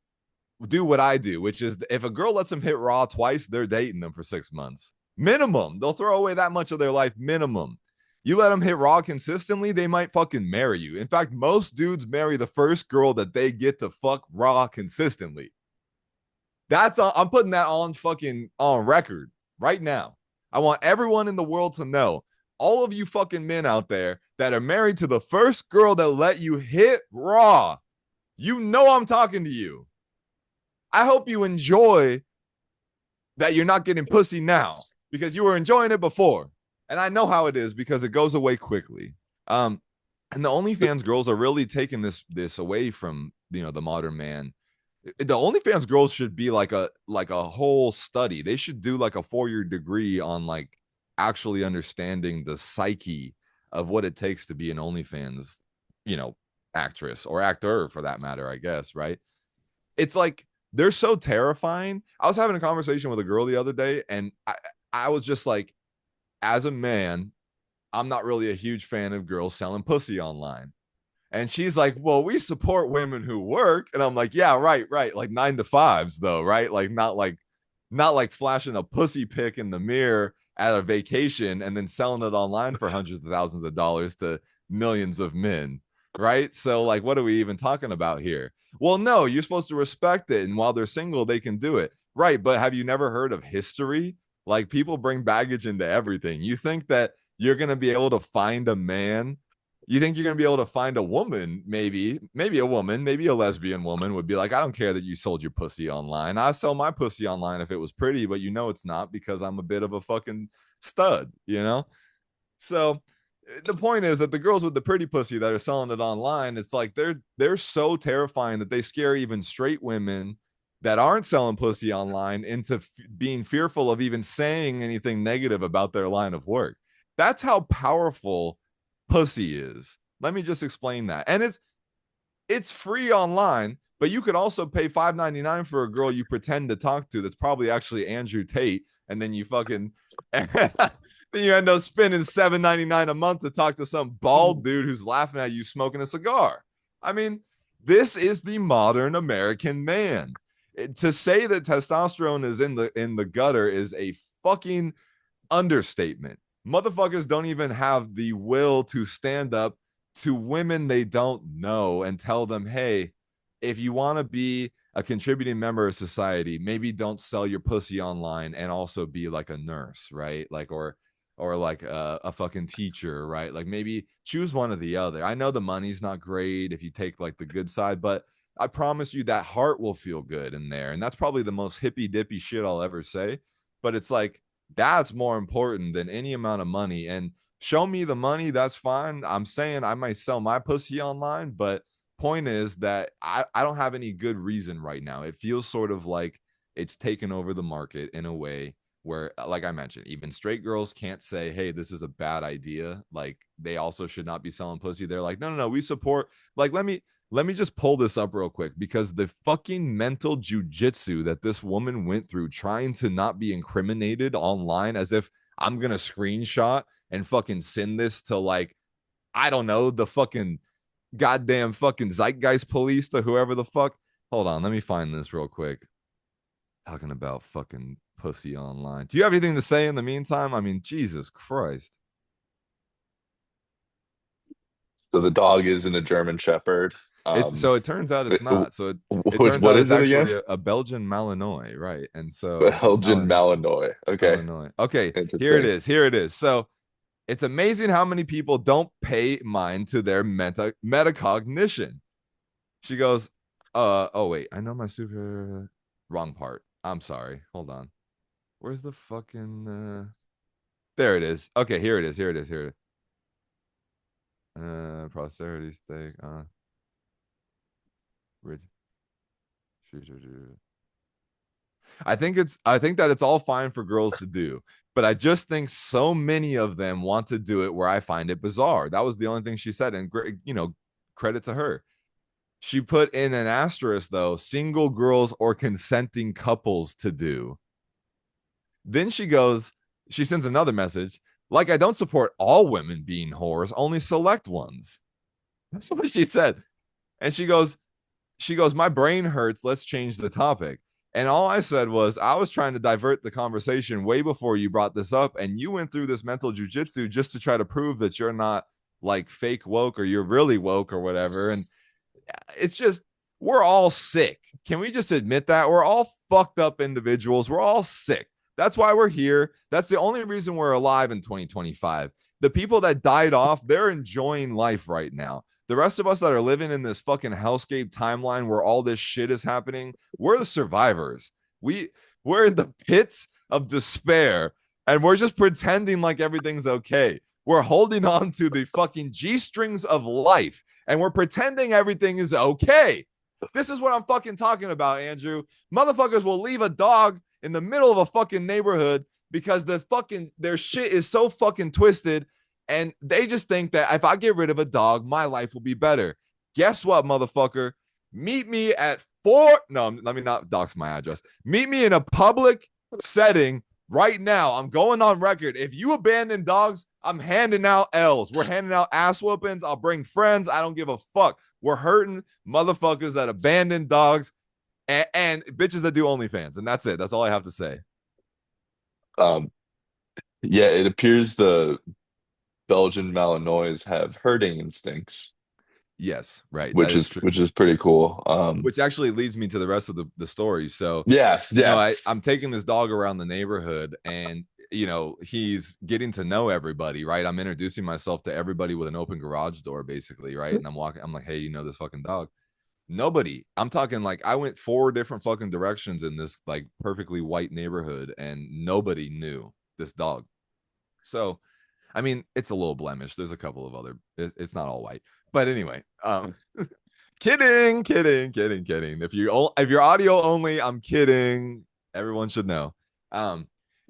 do what I do, which is if a girl lets them hit raw twice, they're dating them for 6 months minimum. They'll throw away that much of their life minimum. You let them hit raw consistently, they might fucking marry you. In fact, most dudes marry the first girl that they get to fuck raw consistently. I'm putting that on fucking on record right now. I want everyone in the world to know, all of you fucking men out there that are married to the first girl that let you hit raw, you know I'm talking to you. I hope you enjoy that you're not getting pussy now because you were enjoying it before. And I know how it is because it goes away quickly. And the OnlyFans girls are really taking this away from the modern man. The OnlyFans girls should be like a whole study. They should do like a 4-year degree on like actually understanding the psyche of what it takes to be an OnlyFans, actress or actor for that matter, I guess, right? It's like they're so terrifying. I was having a conversation with a girl the other day, and I was just like, as a man, I'm not really a huge fan of girls selling pussy online. And she's like, well, we support women who work. And I'm like, yeah, right, right. Like 9 to 5s, though, right? Like not like flashing a pussy pic in the mirror at a vacation and then selling it online for hundreds of thousands of dollars to millions of men. Right. So, like, what are we even talking about here? Well, no, you're supposed to respect it. And while they're single, they can do it. Right. But have you never heard of history? Like, people bring baggage into everything. You think that you're going to be able to find a man, you think you're going to be able to find a woman, maybe a woman, maybe a lesbian woman would be like, I don't care that you sold your pussy online. I sell my pussy online if it was pretty, but it's not because I'm a bit of a fucking stud. So the point is that the girls with the pretty pussy that are selling it online, it's like they're so terrifying that they scare even straight women that aren't selling pussy online into being fearful of even saying anything negative about their line of work. That's how powerful pussy is. Let me just explain that. And it's free online, but you could also pay $5.99 for a girl you pretend to talk to that's probably actually Andrew Tate, and then you fucking then you end up spending $7.99 a month to talk to some bald dude who's laughing at you smoking a cigar. I mean, this is the modern American man. To say that testosterone is in the gutter is a fucking understatement. Motherfuckers don't even have the will to stand up to women they don't know and tell them, hey, if you want to be a contributing member of society, maybe don't sell your pussy online and also be like a nurse, right? Like, or like a fucking teacher, right? Like maybe choose one or the other. I know the money's not great if you take like the good side, but I promise you that heart will feel good in there. And that's probably the most hippy dippy shit I'll ever say. But it's like, that's more important than any amount of money. And show me the money, that's fine. I'm saying I might sell my pussy online, but point is that I don't have any good reason right now. It feels sort of like it's taken over the market in a way where, like I mentioned, even straight girls can't say, hey, this is a bad idea. Like they also should not be selling pussy. They're like, no, no, no, we support. Like, let me just pull this up real quick, because the fucking mental jujitsu that this woman went through trying to not be incriminated online, as if I'm gonna screenshot and fucking send this to, like, I don't know, the fucking goddamn fucking zeitgeist police, to whoever the fuck. Hold on, let me find this real quick. Talking about fucking pussy online. Do you have anything to say in the meantime? I mean, Jesus Christ. So the dog isn't a German Shepherd. It's so it turns out it's not. So it Which turns what out is it's it again? actually a Belgian Malinois, right? And so Belgian Malinois. Okay, Malinois. Okay, here it interesting. is. Here it is. So it's amazing how many people don't pay mind to their metacognition. She goes, oh wait, I know my super wrong part. I'm sorry. Hold on. Where's the fucking there it is. Okay, here it is. Here it is. Here it is. Posterity stake. Rich. I think that it's all fine for girls to do, but I just think so many of them want to do it where I find it bizarre. That was the only thing she said, and credit to her. She put in an asterisk though, single girls or consenting couples to do. Then she sends another message, like I don't support all women being whores, only select ones. That's what she said. And she goes, my brain hurts. Let's change the topic. And all I said was, I was trying to divert the conversation way before you brought this up. And you went through this mental jujitsu just to try to prove that you're not like fake woke or you're really woke or whatever. And it's just, we're all sick. Can we just admit that? We're all fucked up individuals. We're all sick. That's why we're here. That's the only reason we're alive in 2025. The people that died off, they're enjoying life right now. The rest of us that are living in this fucking hellscape timeline where all this shit is happening, we're the survivors. We're in the pits of despair, and we're just pretending like everything's okay. We're holding on to the fucking G-strings of life, and we're pretending everything is okay. This is what I'm fucking talking about, Andrew. Motherfuckers will leave a dog in the middle of a fucking neighborhood because their shit is so fucking twisted, and they just think that if I get rid of a dog, my life will be better. Guess what, motherfucker? Meet me at 4. No, let me not dox my address. Meet me in a public setting right now. I'm going on record. If you abandon dogs, I'm handing out L's. We're handing out ass whoopings. I'll bring friends. I don't give a fuck. We're hurting motherfuckers that abandon dogs and bitches that do OnlyFans. And that's it. That's all I have to say. Um, yeah, it appears the Belgian Malinois have herding instincts, Yes, right. That is true. which is pretty cool. Which actually leads me to the rest of the story. So, Yeah, yeah. I'm taking this dog around the neighborhood, and he's getting to know everybody, right? I'm introducing myself to everybody with an open garage door, basically, right? And I'm like, hey, this fucking dog? Nobody. I'm talking like I went 4 different fucking directions in this like perfectly white neighborhood, and nobody knew this dog. So, I mean, it's a little blemish. There's a couple of other. It's not all white, but anyway. Kidding. If you're audio only, I'm kidding. Everyone should know.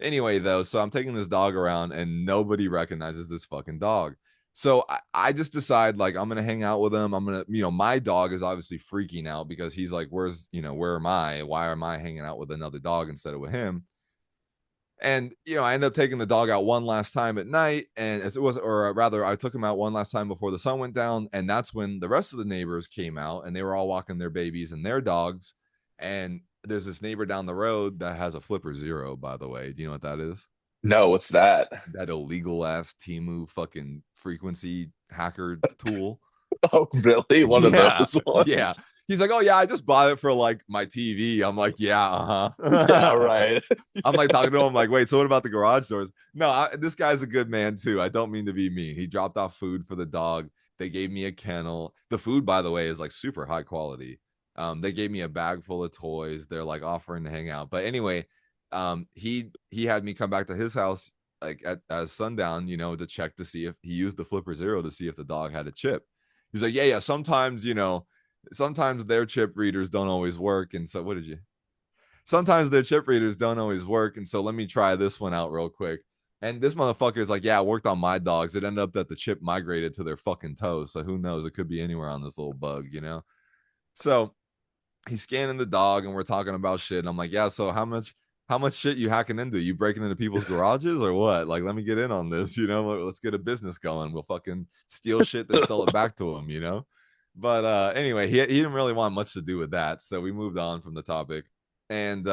Anyway, though, so I'm taking this dog around, and nobody recognizes this fucking dog. So I just decide, like, I'm gonna hang out with him. I'm gonna, my dog is obviously freaking out because he's like, where am I? Why am I hanging out with another dog instead of with him? And I ended up taking the dog out one last time at night, and as it was, or rather, I took him out one last time before the sun went down, and that's when the rest of the neighbors came out, and they were all walking their babies and their dogs. And there's this neighbor down the road that has a Flipper Zero, by the way. Do you know what that is? No, what's that? That illegal ass Timu fucking frequency hacker tool. Oh, really? One of Yeah, those yeah. ones? He's like, oh yeah, I just bought it for like my TV. I'm like, yeah, Yeah, uh-huh. right. I'm like talking to him, like, wait, so what about the garage doors? No, this guy's a good man too. I don't mean to be mean. He dropped off food for the dog. They gave me a kennel. The food, by the way, is like super high quality. They gave me a bag full of toys. They're like offering to hang out. But anyway, he had me come back to his house like at sundown, to check to see if he used the flipper zero to see if the dog had a chip. He's like, yeah, sometimes, sometimes their chip readers don't always work. And so what did you? Sometimes their chip readers don't always work. And so let me try this one out real quick. And this motherfucker is like, yeah, it worked on my dogs. It ended up that the chip migrated to their fucking toes. So who knows? It could be anywhere on this little bug. So he's scanning the dog and we're talking about shit. And I'm like, yeah, so how much shit you hacking into? You breaking into people's garages or what? Like, let me get in on this, let's get a business going. We'll fucking steal shit, then sell it back to him. But anyway, he didn't really want much to do with that. So we moved on from the topic. And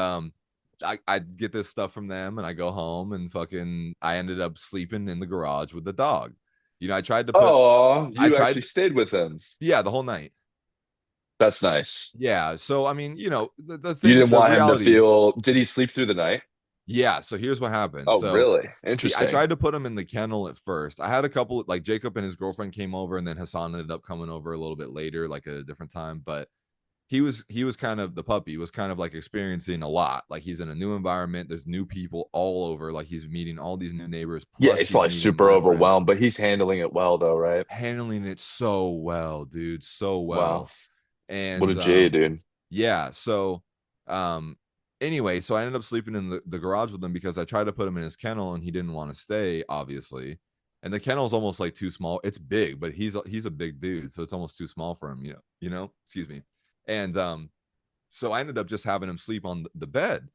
I get this stuff from them and I go home and fucking I ended up sleeping in the garage with the dog. I tried to put Oh, I you actually tried stayed with him. yeah, the whole night. That's nice. Yeah. So I mean, the You thing, didn't the want him to reality. feel, did he sleep through the night? Yeah. So here's what happened. Oh, So really? I Interesting. tried to put him in the kennel at first. I had a couple like Jacob and his girlfriend came over, and then Hassan ended up coming over a little bit later, like at a different time. But he was kind of the puppy was kind of like experiencing a lot. Like he's in a new environment. There's new people all over. Like he's meeting all these new neighbors. Yeah, Plus he's he's probably meeting super my friends. overwhelmed, but he's handling it well though, right? Handling it so well, dude. So Wow. well. What And a G, dude. yeah, so um anyway, so I ended up sleeping in the garage with him because I tried to put him in his kennel and he didn't want to stay, obviously. And the kennel's almost like too small. It's big, but he's a big dude, so it's almost too small for him, excuse me. And so I ended up just having him sleep on the bed.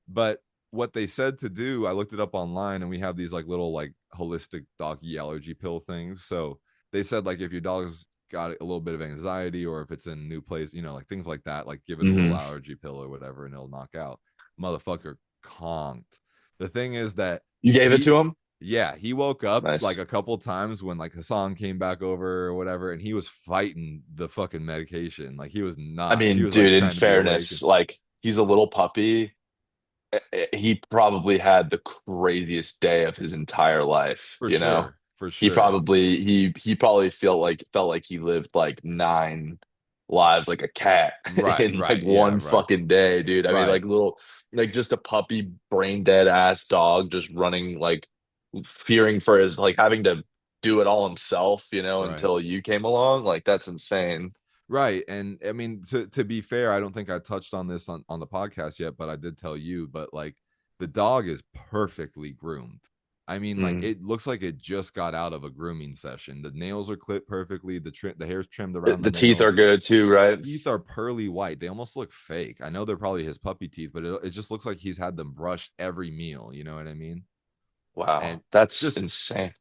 But what they said to do, I looked it up online and we have these like little like holistic doggy allergy pill things. So they said like if your dog's got a little bit of anxiety or if it's in a new place, like things like that, like give it a little Hmm. allergy pill or whatever and it'll knock out. Motherfucker conked. The thing is that You gave it he to him? yeah, he woke up like Nice. a couple times when like Hassan came back over or whatever, and he was fighting the fucking medication. Like he was I not. He mean, was like dude, in trying to be awake. fairness, like he's a little puppy. He probably had the craziest day of his entire life, For sure. For He sure. probably he probably felt like he lived like 9 lives like a cat Right, in like right. Yeah, one right. fucking day, dude. I mean, Right. like little like just a puppy brain dead ass dog just running like fearing for his like having to do it all himself, Right. until you came along. Like that's insane. Right. And I mean, to be fair, I don't think I touched on this on the podcast yet, but I did tell you, but like the dog is perfectly groomed. I mean, like Mm. it looks like it just got out of a grooming session. The nails are clipped perfectly, the hair's trimmed around the The teeth are nails. good too, The right? teeth are pearly white. They almost look fake. I know they're probably his puppy teeth, but it just looks like he's had them brushed every meal. You know what I mean? And Wow, that's just insane.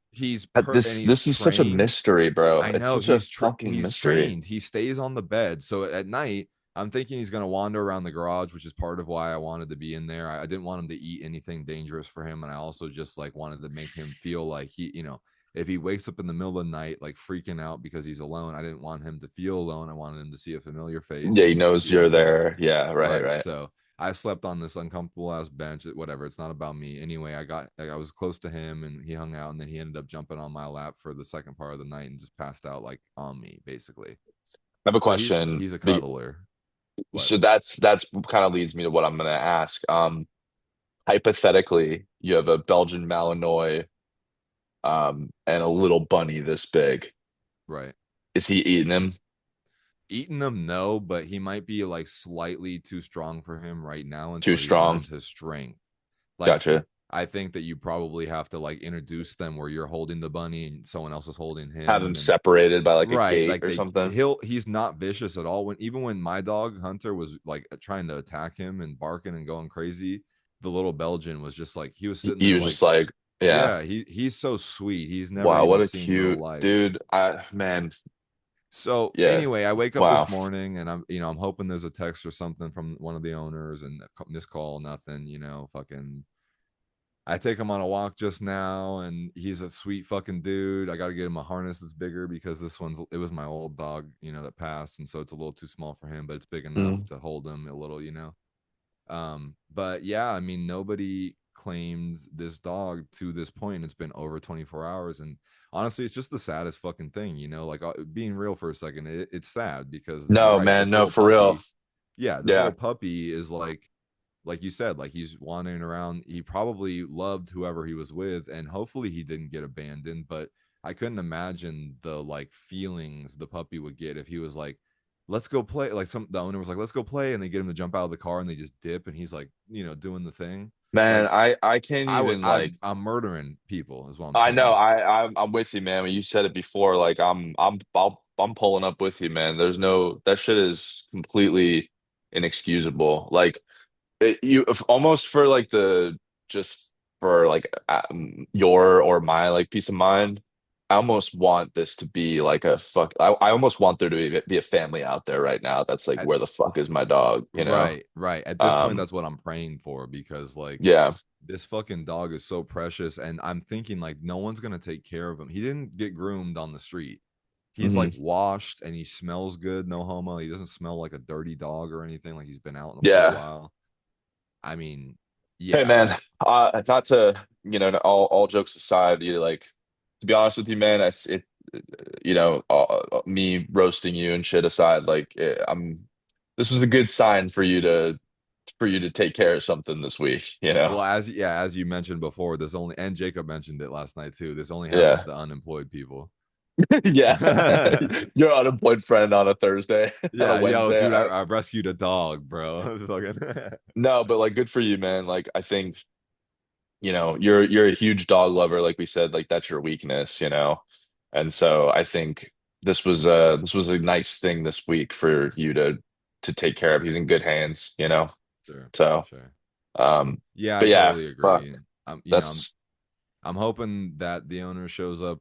and This he's this is such a trained. mystery, bro. I It's know such a fucking he's mystery. trained. He stays on the bed. So at night, I'm thinking he's going to wander around the garage, which is part of why I wanted to be in there. I didn't want him to eat anything dangerous for him, and I also just like wanted to make him feel like if he wakes up in the middle of the night like freaking out because he's alone, I didn't want him to feel alone. I wanted him to see a familiar face Yeah, he and knows feel you're good. there. Yeah, right, Right. right. So I slept on this uncomfortable ass bench. Whatever. It's not about me. Anyway, I was close to him and he hung out and then he ended up jumping on my lap for the second part of the night and just passed out like on me, basically. I have a So question. he's a cuddler. What? So that's kind of leads me to what I'm gonna ask. Hypothetically, you have a Belgian Malinois, and a little bunny this big. Right. Is he eating him? Eating them, no, but he might be like slightly too strong for him right now Too until he strong. learns his strength. Like Gotcha. I think that you probably have to like introduce them where you're holding the bunny and someone else is holding Have him him and then separated by like a right, gate like or something. he's not vicious at all. When my dog Hunter was like trying to attack him and barking and going crazy, the little Belgian was just like he was sitting He there was like, just like, yeah. yeah, he's so sweet. He's never Wow, even what a seen real cute life. dude. Man, So yeah. anyway, I wake up Wow. this morning and I'm hoping there's a text or something from one of the owners and this call, nothing, fucking I take him on a walk just now, and he's a sweet fucking dude. I got to get him a harness that's bigger because it was my old dog, that passed, and so it's a little too small for him, but it's big enough Mm. to hold him a little. But yeah, I mean, nobody claims this dog to this point. It's been over 24 hours, and honestly, it's just the saddest fucking thing. Like being real for a second, it's sad because you're No, right. man, This no, little for real. puppy, yeah, this little Yeah. puppy is like you said, like he's wandering around. He probably loved whoever he was with, and hopefully he didn't get abandoned. But I couldn't imagine the like feelings the puppy would get if he was like, let's go play. Like the owner was like, let's go play, and they get him to jump out of the car and they just dip, and he's like, doing the thing. Man, Like I can't I would, even like I'm murdering people, is what I'm I know saying. I'm with you, man. When you said it before, like I'm pulling up with you, man. There's no that shit is completely inexcusable. Like if almost for like the just for like your or my like peace of mind. I almost want this to be like a fuck. I almost want there to be a family out there right now that's like, At, where the fuck is my dog? right, right. At this point, Um, that's what I'm praying for because like yeah. this fucking dog is so precious, and I'm thinking like no one's gonna take care of him. He didn't get groomed on the street. He's like Hmm. washed and he smells good, no homo. He doesn't smell like a dirty dog or anything, like he's been out for a Yeah. while. I mean, Hey yeah, man, not to, all jokes aside, you like, to be honest with you, man, me roasting you and shit aside, like, this was a good sign for you to take care of something this week. well, as you mentioned before, this only and Jacob mentioned it last night too. This only happens Yeah. to unemployed people. Yeah. Your unemployed friend on a Thursday, on a Yeah, yo, Wednesday. dude, I rescued a dog, bro. Fucking No, but like, good for you, man. Like, I think, you're a huge dog lover, like we said, like that's your weakness. And so I think this was a nice thing this week for you to take care of. He's in good hands. sure, So sure. um Yeah, I but yeah, totally fuck. agree. I'm That's I'm hoping that the owner shows up,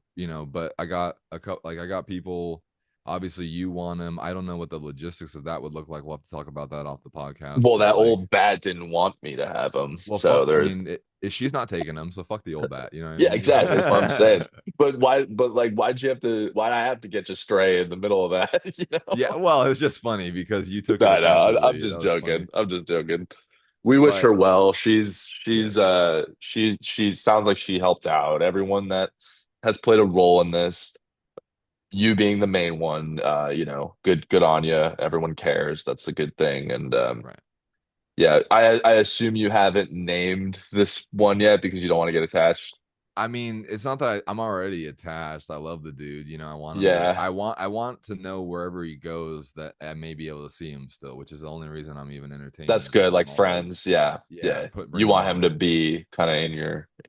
but I got I got people. Obviously, you want him. I don't know what the logistics of that would look like. We'll have to talk about that off the podcast. well, But that like, old bat didn't want me to have him. well, So fuck. I there's mean, she's not taking him, so fuck the old bat. You know what Yeah, exactly. That's what I'm I saying. mean? Why'd I have to get you stray in the middle of that? Yeah. Well, it's just funny because you took it No, no, I'm offensively. That just was funny. joking. I'm just joking. We wish But her well. yes, She sounds like she helped out. Everyone that has played a role in this, you being the main one, good on you. Everyone cares. That's a good thing. And right. yeah, I assume you haven't named this one yet because you don't want to get attached. I mean, it's not that I'm already attached. I love the dude. I want him to. Yeah, I want to know wherever he goes that I may be able to see him still, which is the only reason I'm even entertaining that's is to good. bring Like him over. friends. Yeah, Yeah, yeah. bring You him want him to over. be kind of in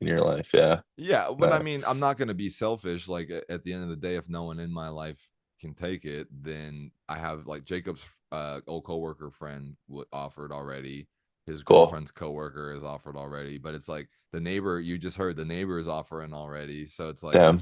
your life. Yeah. Yeah, but I No. mean, I'm not gonna be selfish. Like at the end of the day, if no one in my life can take it, then I have like Jacob's old coworker friend offered already. His Cool. girlfriend's coworker is offered already, but it's like the neighbor you just heard the neighbor is offering already. So it's like Damn.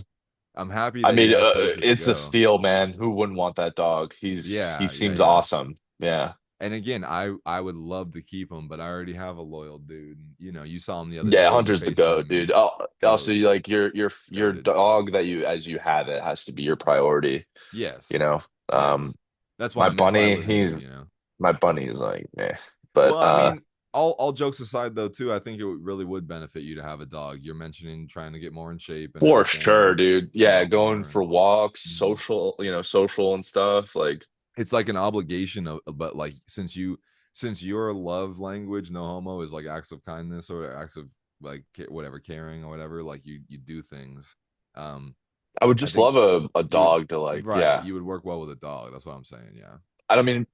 I'm happy I that he mean, has places to it's a go. steal, man. Who wouldn't want that dog? He Yeah, yeah, seems yeah. awesome. Yeah. And again, I would love to keep him, but I already have a loyal dude. You saw him the other Yeah, day. He Hunter's the goat, FaceTimed dude. me. Oh, also, Goat, like your goaded. dog that you as you have it has to be your priority. You Yes, know, yes. um, That's why my I'm excited bunny, with him. my bunny is like, eh. Well, But I mean, all jokes aside, though, too, I think it really would benefit you to have a dog. You're mentioning trying to get more in shape and for everything, sure, and dude. go Yeah, out going more. for And walks, Mhm. social and stuff. Like, It's like an obligation but like since your love language, no homo, is like acts of kindness or acts of like whatever caring or whatever, like you do things. Um, I would I just think love a you would dog to like, right, yeah. you would work well with a dog. That's what I'm saying. Yeah. I don't mean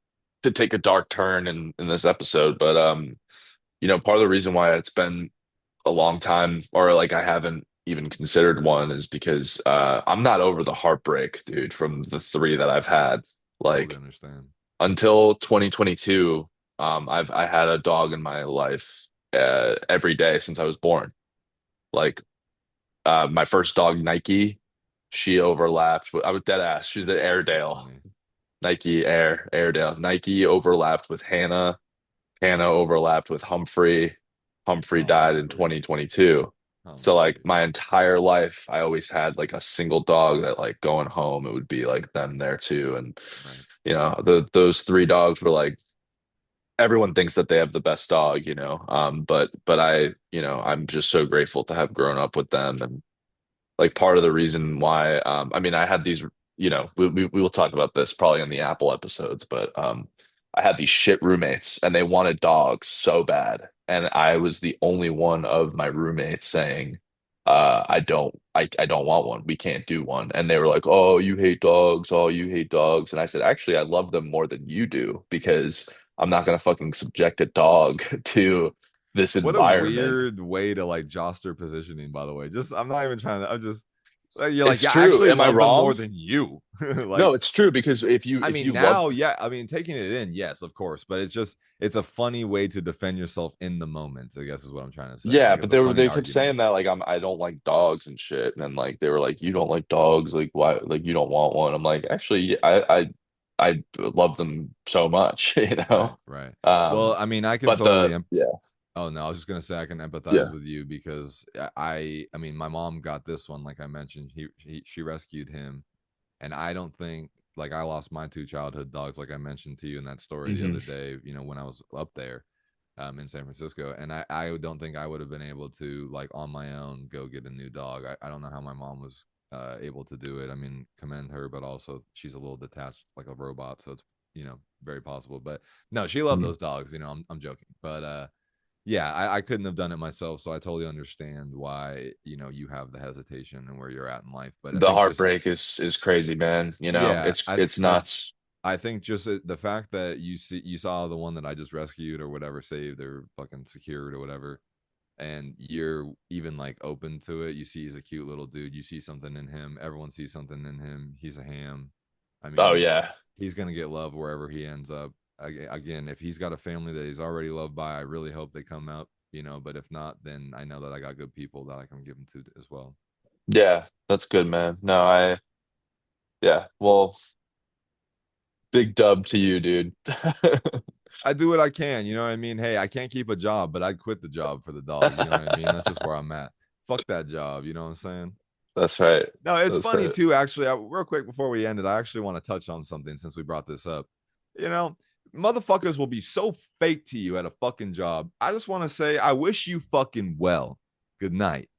to take a dark turn in this episode, but part of the reason why it's been a long time, or like I haven't even considered one, is because I'm not over the heartbreak, dude, from the three that I've had. Totally Like, understand. until 2022, I had a dog in my life every day since I was born. Like, my first dog, Nike, she overlapped I was dead ass. She's the That's Airedale. funny. Airedale. Nike overlapped with Hannah. Hannah overlapped with Humphrey. Humphrey Oh, died in Humphrey. 2022. Oh So no, like dude. my entire life, I always had like a single dog that like going home, it would be like them there too. And Right. those three dogs were like everyone thinks that they have the best dog, but I'm just so grateful to have grown up with them. And like part of the reason why I mean I had these we will talk about this probably in the Apple episodes, but I had these shit roommates and they wanted dogs so bad, and I was the only one of my roommates saying I don't want one, we can't do one. And they were like, oh, you hate dogs, oh, you hate dogs. And I said, actually, I love them more than you do, because I'm not gonna fucking subject a dog to this What a environment. weird way to like joster positioning, by the way. Just I'm not even trying to. I'm just you're like, It's yeah, I true, actually am I love them more wrong? than you. No, Like, it's true, because if you I if mean, you love, now, yeah, I mean, taking it in, yes, of course, but it's a funny way to defend yourself in the moment, I guess is what I'm trying to say. yeah, Like, but it's a funny they kept argument. saying that like I don't like dogs and shit, and then like they were like, you don't like dogs, like why, like you don't want one. I'm like, actually, I love them so much, you Right, know. right. Well, Um, I mean, I can but totally yeah, oh no, I was just gonna say I can empathize yeah, with you because I mean, my mom got this one, like I mentioned, she rescued him, and I don't think like I lost my two childhood dogs, like I mentioned to you in that story the hmm other day, when I was up there in San Francisco. And I don't think I would have been able to like on my own go get a new dog. I don't know how my mom was able to do it. I mean, commend her, but also she's a little detached like a robot, so it's very possible. But no, she loved those dogs. I'm joking, but yeah, I couldn't have done it myself, so I totally understand why you have the hesitation and where you're at in life. But I the think just heartbreak is crazy, man. yeah, It's nuts. I think just the fact that you saw the one that I just rescued or whatever, saved or fucking secured or whatever, and you're even like open to it. You see he's a cute little dude. You see something in him. Everyone sees something in him. He's a ham. I Oh mean, yeah, he's gonna get love wherever he ends up. Again, if he's got a family that he's already loved by, I really hope they come out. But if not, then I know that I got good people that I can give him to as well. yeah, that's good, man. No, yeah, well, big dub to you, dude. I do what I can. You know what I mean? Hey, I can't keep a job, but I'd quit the job for the dog. You know what I mean? That's just where I'm at. Fuck that job. You know what I'm saying? That's right. No, it's That's funny right. too. Actually, real quick before we end it, I actually want to touch on something since we brought this up. You know, motherfuckers will be so fake to you at a fucking job. I just want to say, I wish you fucking well. Good night.